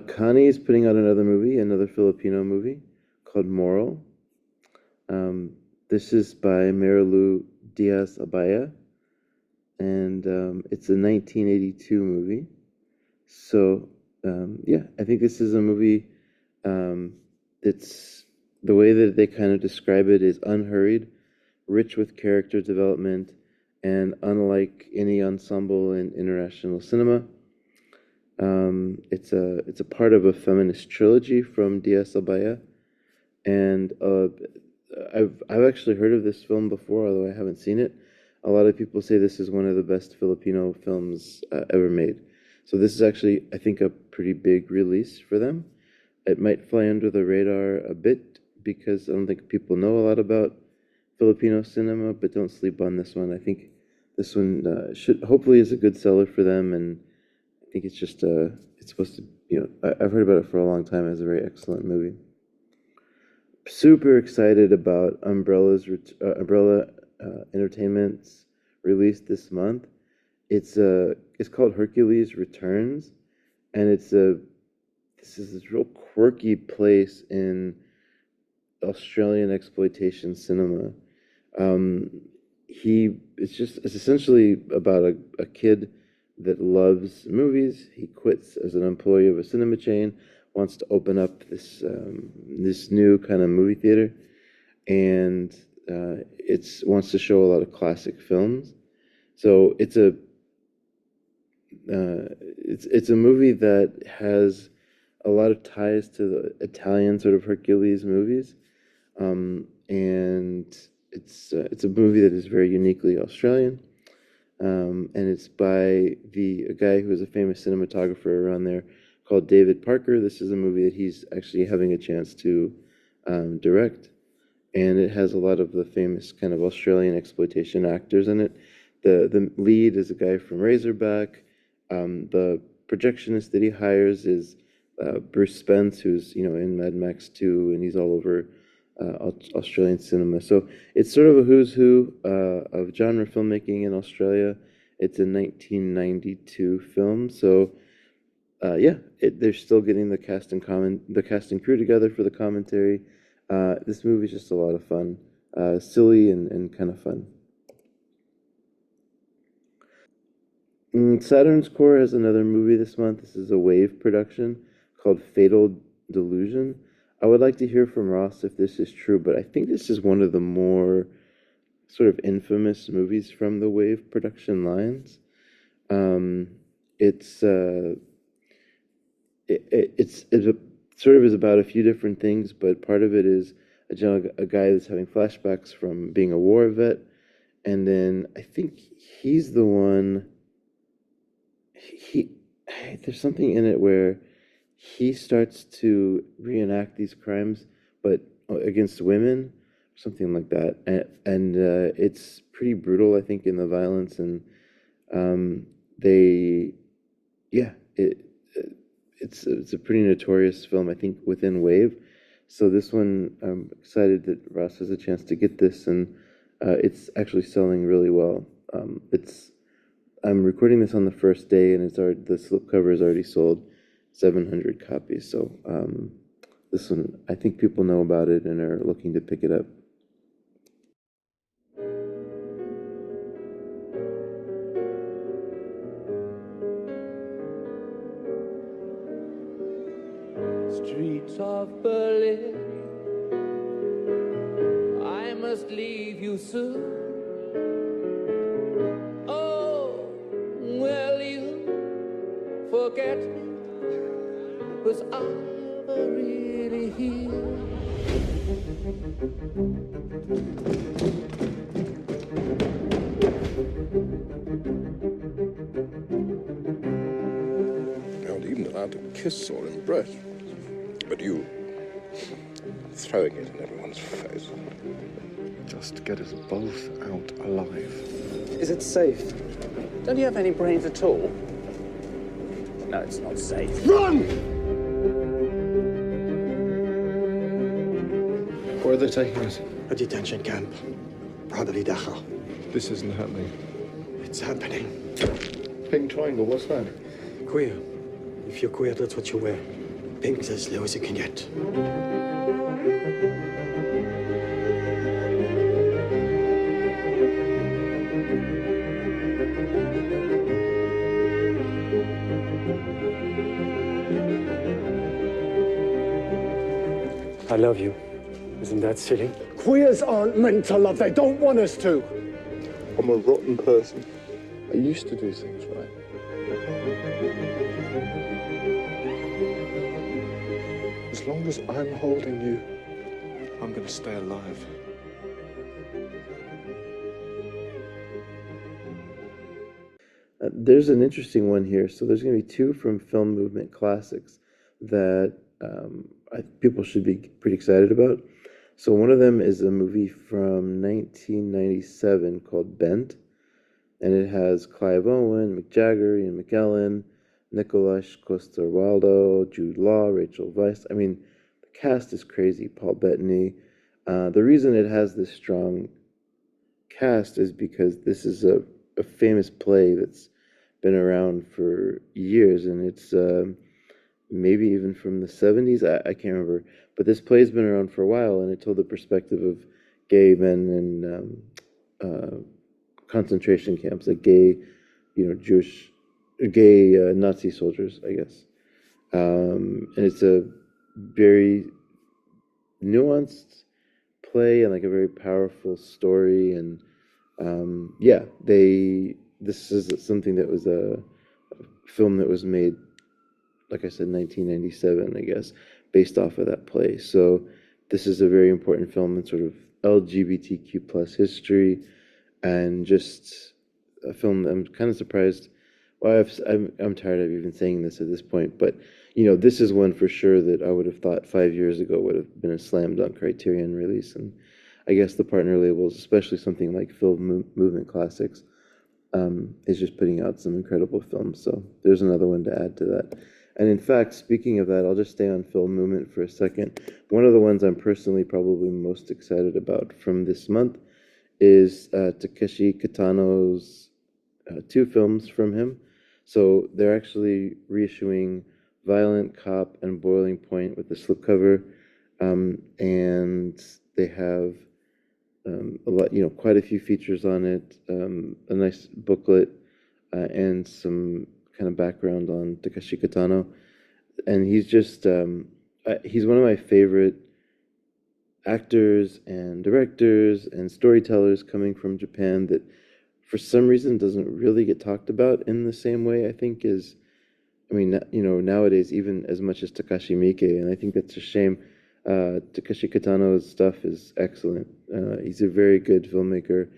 Connie is putting out another Filipino movie called Moral. Um, this is by Marilu Diaz Abaya, and it's a 1982 movie. So, yeah, I think this is a movie that's the way that they kind of describe it is unhurried, rich with character development, and unlike any ensemble in international cinema. It's a part of a feminist trilogy from Diaz Abaya, and I've actually heard of this film before, although I haven't seen it. A lot of people say this is one of the best Filipino films ever made. So this is actually, I think, a pretty big release for them. It might fly under the radar a bit because I don't think people know a lot about Filipino cinema, but don't sleep on this one. I think this one should hopefully is a good seller for them, and I think it's just it's supposed to, I've heard about it for a long time as a very excellent movie. Super excited about Umbrella Entertainment's release this month. It's called Hercules Returns, and this is this real quirky place in Australian exploitation cinema. It's essentially about a kid that loves movies. He quits as an employee of a cinema chain, wants to open up this new kind of movie theater, and wants to show a lot of classic films. So it's a movie that has a lot of ties to the Italian sort of Hercules movies, and it's a movie that is very uniquely Australian, and it's by a guy who is a famous cinematographer around there called David Parker. This is a movie that he's actually having a chance to direct, and it has a lot of the famous kind of Australian exploitation actors in it. The lead is a guy from Razorback. The projectionist that he hires is Bruce Spence, who's in Mad Max 2, and he's all over Australian cinema. So it's sort of a who's who of genre filmmaking in Australia. It's a 1992 film, so they're still getting the cast and crew together for the commentary. This movie's just a lot of fun, silly and kind of fun. Saturn's Core has another movie this month. This is a Wave production called Fatal Delusion. I would like to hear from Ross if this is true, but I think this is one of the more sort of infamous movies from the Wave production lines. It sort of is about a few different things, but part of it is a guy that's having flashbacks from being a war vet, and then I think he's the one. There's something in it where he starts to reenact these crimes, but against women, something like that, and it's pretty brutal, I think, in the violence, and it's a pretty notorious film, I think, within Wave. So this one, I'm excited that Ross has a chance to get this, and it's actually selling really well. I'm recording this on the first day, and the slipcover has already sold 700 copies. So this one, I think people know about it and are looking to pick it up. Streets of Berlin, I must leave you soon. Oh, will you forget me? 'Cause I'm really here. You're not even allowed to kiss or embrace. But you, throwing it in everyone's face. Just get us both out alive. Is it safe? Don't you have any brains at all? No, it's not safe. Run! Where are they taking us? A detention camp. Probably Dachau. This isn't happening. It's happening. Pink triangle, what's that? Queer. If you're queer, that's what you wear. Pink's as low as it can get. I love you. Isn't that silly? Queers aren't meant to love. They don't want us to. I'm a rotten person. I used to do things right. As long as I'm holding you, I'm going to stay alive. There's an interesting one here. So there's going to be two from Film Movement Classics that people should be pretty excited about. So one of them is a movie from 1997 called Bent, and it has Clive Owen, Mick Jagger, Ian McKellen, Nicholas Coster-Waldau, Jude Law, Rachel Weisz. I mean, the cast is crazy. Paul Bettany. The reason it has this strong cast is because this is a famous play that's been around for years, and it's maybe even from the 70s. I can't remember, but this play's been around for a while, and it told the perspective of gay men in concentration camps, like gay, Jewish, gay Nazi soldiers, I guess. And it's a very nuanced play and like a very powerful story, and this is something that was a film that was made, like I said, 1997, I guess, based off of that play. So this is a very important film in sort of LGBTQ plus history, and just a film that I'm kind of surprised. Well, I'm tired of even saying this at this point, but this is one for sure that I would have thought 5 years ago would have been a slam dunk Criterion release, and I guess the partner labels, especially something like Film Movement Classics, is just putting out some incredible films. So there's another one to add to that. And in fact, speaking of that, I'll just stay on Film Movement for a second. One of the ones I'm personally probably most excited about from this month is Takeshi Kitano's two films from him. So they're actually reissuing Violent Cop and Boiling Point with the slipcover, and they have a lot, quite a few features on it, a nice booklet, and some kind of background on Takeshi Kitano. And he's just, he's one of my favorite actors and directors and storytellers coming from Japan that for some reason doesn't really get talked about in the same way, I think, nowadays, even as much as Takashi Miike, and I think that's a shame. Takeshi Kitano's stuff is excellent. He's a very good filmmaker.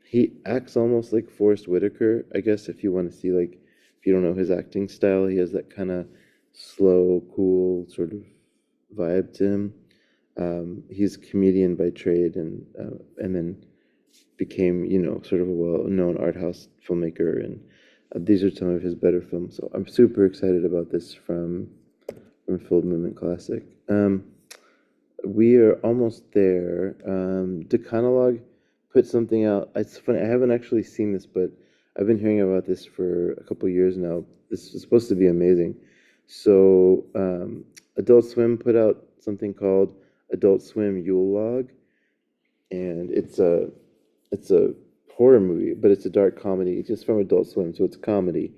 He acts almost like Forrest Whitaker, I guess, if you want to see, if you don't know his acting style, he has that kind of slow, cool sort of vibe to him. He's a comedian by trade, and then became, sort of a well-known art house filmmaker, and these are some of his better films. So I'm super excited about this from Film Movement Classic. We are almost there. Decalogue put something out. It's funny, I haven't actually seen this, but I've been hearing about this for a couple of years now. This is supposed to be amazing. So Adult Swim put out something called Adult Swim Yule Log, and it's a horror movie, but it's a dark comedy. It's just from Adult Swim, so it's a comedy,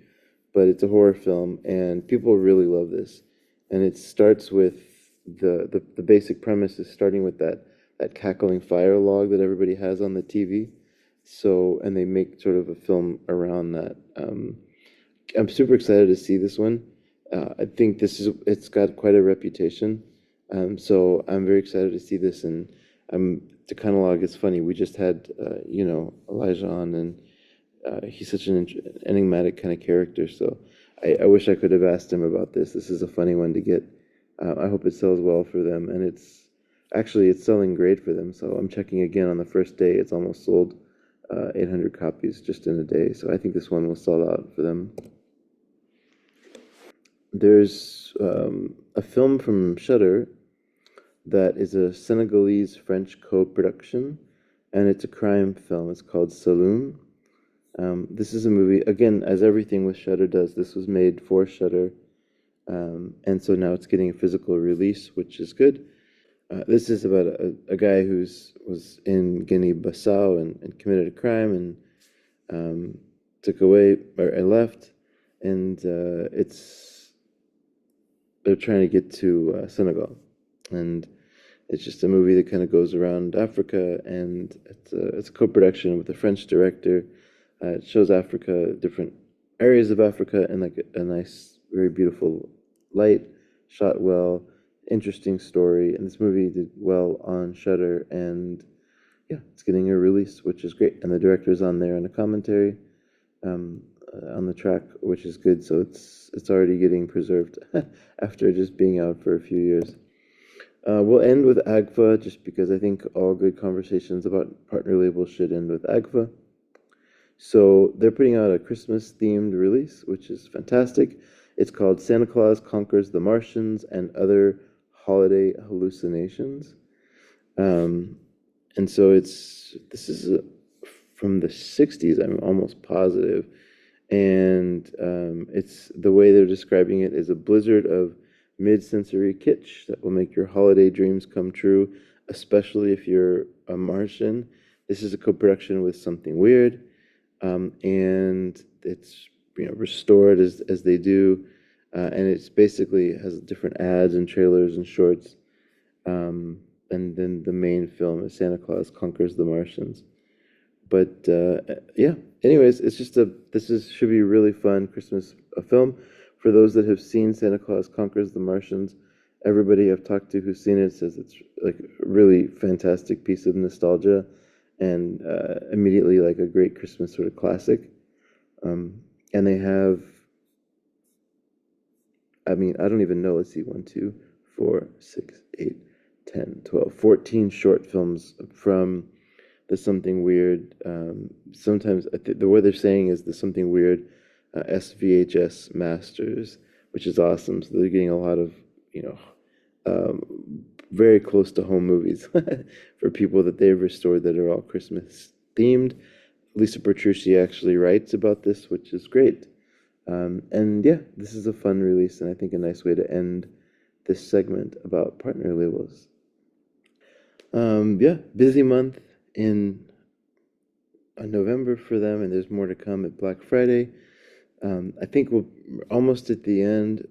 but it's a horror film, and people really love this. And it starts with the basic premise is starting with that cackling fire log that everybody has on the TV. So, and they make sort of a film around that. I'm super excited to see this one. I think it's got quite a reputation. So I'm very excited to see this, and the Cannibal is funny. We just had, Elijah on, and he's such an enigmatic kind of character. So I wish I could have asked him about this. This is a funny one to get. I hope it sells well for them, and it's selling great for them. So I'm checking again on the first day. It's almost sold 800 copies just in a day. So I think this one will sell out for them. There's a film from Shudder that is a Senegalese-French co-production, and it's a crime film. It's called Saloon. This is a movie, again, as everything with Shudder does, this was made for Shudder, and so now it's getting a physical release, which is good. This is about a guy who was in Guinea-Bissau and committed a crime and took away, or left, and they're trying to get to Senegal. And It's just a movie that kind of goes around Africa, and it's a co-production with a French director. It shows Africa, different areas of Africa, in like a nice, very beautiful light, shot well, interesting story. And this movie did well on Shudder, and yeah, it's getting a release, which is great. And the director's on there and a commentary on the track, which is good. So it's already getting preserved after just being out for a few years. We'll end with AGFA, just because I think all good conversations about partner labels should end with AGFA. So they're putting out a Christmas-themed release, which is fantastic. It's called Santa Claus Conquers the Martians and Other Holiday Hallucinations. And so this is from the 60s, I'm almost positive. And it's the way they're describing it is a blizzard of mid-sensory kitsch that will make your holiday dreams come true, especially if you're a Martian. This is a co-production with Something Weird, and it's restored as they do, and it's basically has different ads and trailers and shorts, and then the main film is Santa Claus Conquers the Martians. But yeah, anyways, it's just should be a really fun Christmas film. For those that have seen Santa Claus Conquers the Martians, everybody I've talked to who's seen it says it's like a really fantastic piece of nostalgia, and immediately like a great Christmas sort of classic. And they have, I mean, I don't even know, let's see, 1, 2, 4, 6, 8, 10, 12, 14 short films from the Something Weird. Sometimes the way they're saying is the Something Weird SVHS Masters, which is awesome. So they're getting a lot of, very close to home movies for people that they've restored that are all Christmas themed. Lisa Petrucci actually writes about this, which is great. And yeah, this is a fun release, and I think a nice way to end this segment about partner labels. Yeah, busy month in November for them, and there's more to come at Black Friday. I think we're almost at the end,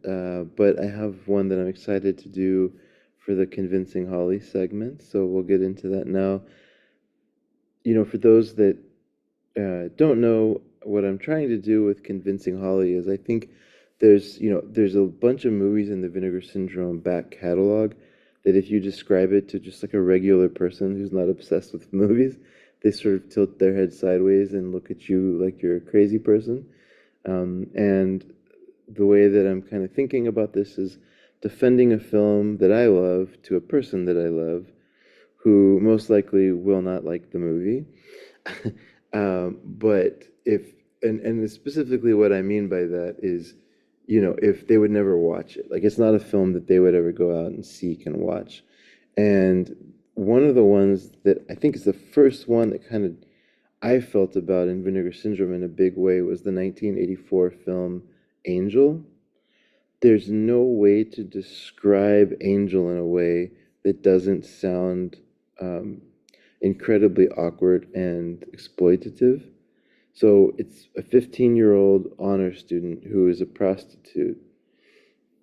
but I have one that I'm excited to do for the Convincing Holly segment, so we'll get into that now. For those that don't know, what I'm trying to do with Convincing Holly is I think there's a bunch of movies in the Vinegar Syndrome back catalog that if you describe it to just like a regular person who's not obsessed with movies, they sort of tilt their head sideways and look at you like you're a crazy person. And the way that I'm kind of thinking about this is defending a film that I love to a person that I love who most likely will not like the movie. But and specifically what I mean by that is, if they would never watch it, like it's not a film that they would ever go out and seek and watch. And one of the ones that I think is the first one that kind of I felt about in Vinegar Syndrome in a big way was the 1984 film Angel. There's no way to describe Angel in a way that doesn't sound incredibly awkward and exploitative. So it's a 15-year-old honor student who is a prostitute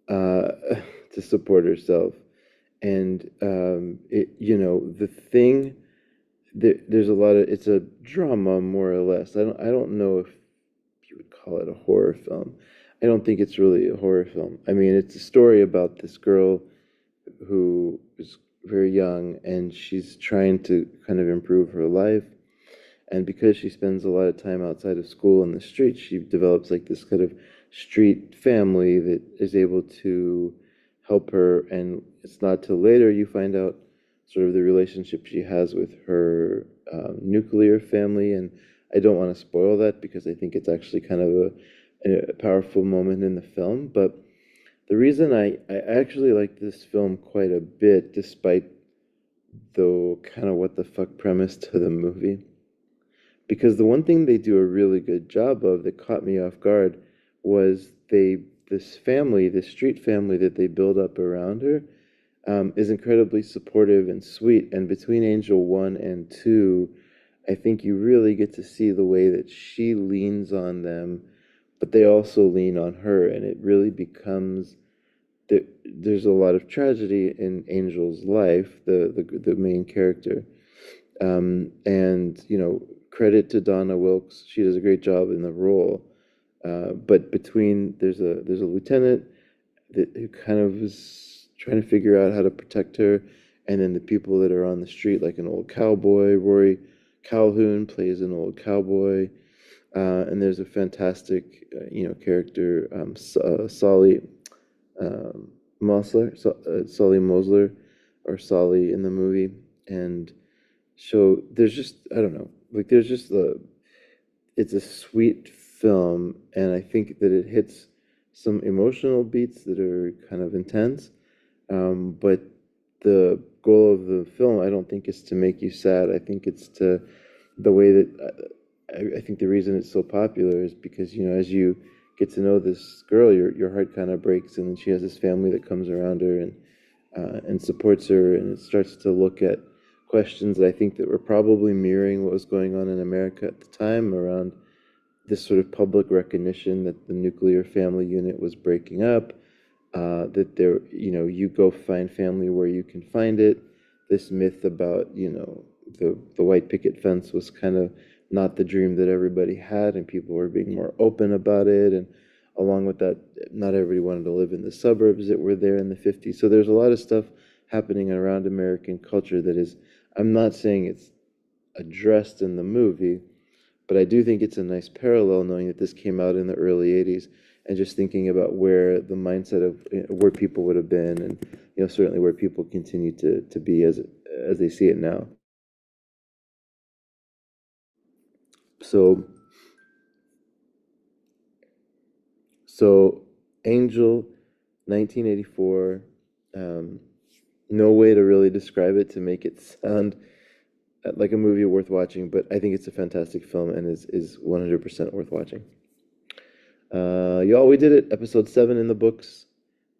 to support herself. And the thing, there's a lot of, it's a drama more or less. I don't know if you would call it a horror film. I don't think it's really a horror film. I mean, it's a story about this girl who is very young and she's trying to kind of improve her life. And because she spends a lot of time outside of school in the streets, she develops like this kind of street family that is able to help her. And it's not till later you find out sort of the relationship she has with her nuclear family. And I don't want to spoil that because I think it's actually kind of a powerful moment in the film. But the reason I actually like this film quite a bit, despite the kind of what the fuck premise to the movie, because the one thing they do a really good job of that caught me off guard was this family, this street family that they build up around her, is incredibly supportive and sweet. And between Angel 1 and 2, I think you really get to see the way that she leans on them, but they also lean on her, and it really becomes there's a lot of tragedy in Angel's life, the main character. And credit to Donna Wilkes, she does a great job in the role. But between there's a lieutenant who kind of is trying to figure out how to protect her, and then the people that are on the street, like an old cowboy. Rory Calhoun plays an old cowboy, and there's a fantastic character, Solly Solly Mosler, or Solly in the movie. And so there's just, I don't know, like there's just it's a sweet film, and I think that it hits some emotional beats that are kind of intense, but the goal of the film, I don't think, is to make you sad. I think it's to the way that I think the reason it's so popular is because as you get to know this girl, your heart kind of breaks, and then she has this family that comes around her and supports her, and it starts to look at questions that I think that were probably mirroring what was going on in America at the time, around this sort of public recognition that the nuclear family unit was breaking up, that there, you go find family where you can find it. This myth about, the white picket fence was kind of not the dream that everybody had, and people were being more open about it. And along with that, not everybody wanted to live in the suburbs that were there in the 50s. So there's a lot of stuff happening around American culture that is, I'm not saying it's addressed in the movie, but I do think it's a nice parallel, knowing that this came out in the early 80s, and just thinking about where the mindset of where people would have been, and certainly where people continue to be as they see it now. So Angel, 1984. No way to really describe it to make it sound like a movie worth watching, but I think it's a fantastic film and is 100% worth watching. Y'all, we did it. Episode 7 in the books.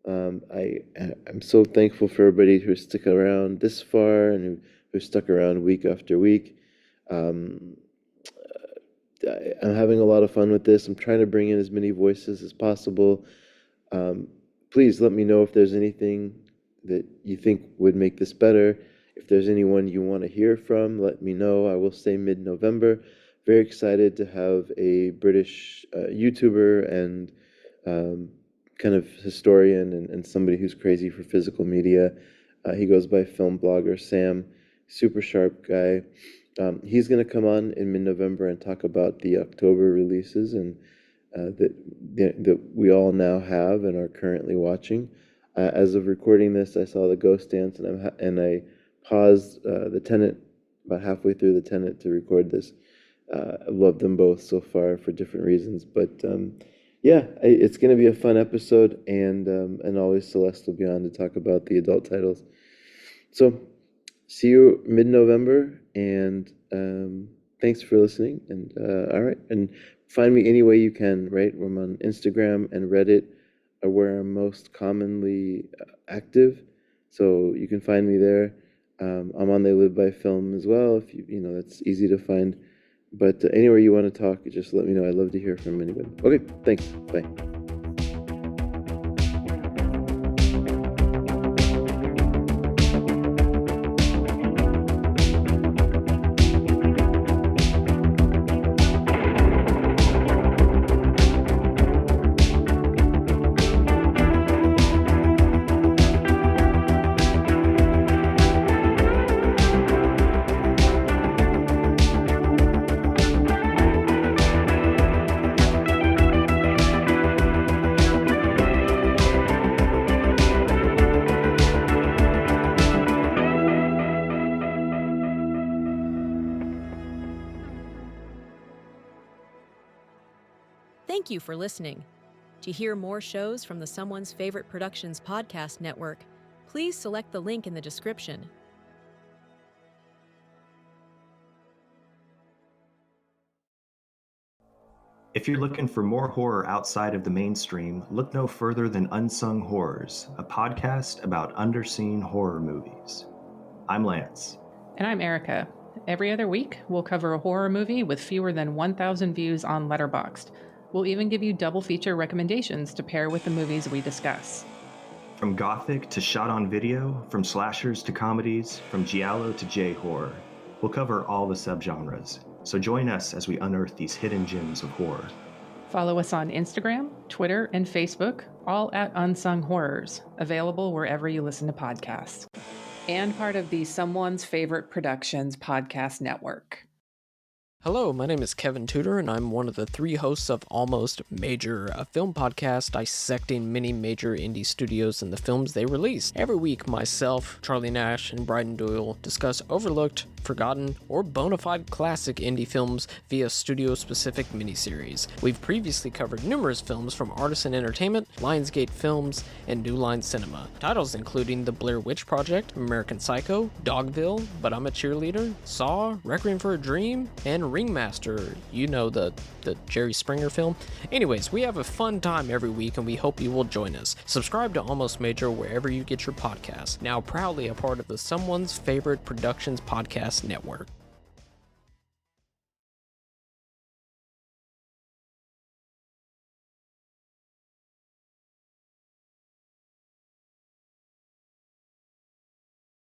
I'm so thankful for everybody who stuck around this far and who stuck around week after week. I'm having a lot of fun with this. I'm trying to bring in as many voices as possible. Please let me know if there's anything that you think would make this better. If there's anyone you want to hear from, let me know. I will say mid-November. Very excited to have a British YouTuber and kind of historian and somebody who's crazy for physical media. He goes by Film Blogger Sam. Super sharp guy. He's going to come on in mid-November and talk about the October releases and that we all now have and are currently watching. As of recording this, I saw The Ghost Dance, and I paused The Tenet about halfway through The Tenet to record this. I love them both so far for different reasons, but it's going to be a fun episode, and always Celeste will be on to talk about the adult titles. So see you mid-November, and thanks for listening. And all right, and find me any way you can. Right, I'm on Instagram and Reddit, are where I'm most commonly active, so you can find me there. I'm on They Live by Film as well, if that's easy to find. But anywhere you want to talk, just let me know. I'd love to hear from anybody. Okay, thanks. Bye. Thank you for listening. To hear more shows from the Someone's Favorite Productions podcast network, please select the link in the description. If you're looking for more horror outside of the mainstream, look no further than Unsung Horrors, a podcast about underseen horror movies. I'm Lance. And I'm Erica. Every other week, we'll cover a horror movie with fewer than 1,000 views on Letterboxd. We'll even give you double feature recommendations to pair with the movies we discuss. From gothic to shot on video, from slashers to comedies, from giallo to J-horror. We'll cover all the subgenres, so join us as we unearth these hidden gems of horror. Follow us on Instagram, Twitter, and Facebook, all at Unsung Horrors, available wherever you listen to podcasts. And part of the Someone's Favorite Productions podcast network. Hello, my name is Kevin Tudor, and I'm one of the 3 hosts of Almost Major, a film podcast dissecting many major indie studios and the films they release. Every week, myself, Charlie Nash, and Bryden Doyle discuss overlooked, forgotten, or bona fide classic indie films via studio-specific miniseries. We've previously covered numerous films from Artisan Entertainment, Lionsgate Films, and New Line Cinema. Titles including The Blair Witch Project, American Psycho, Dogville, But I'm a Cheerleader, Saw, Requiem for a Dream, and Ringmaster, you know, the Jerry Springer film. Anyways, we have a fun time every week and we hope you will join us. Subscribe to Almost Major wherever you get your podcasts. Now proudly a part of the Someone's Favorite Productions podcast network.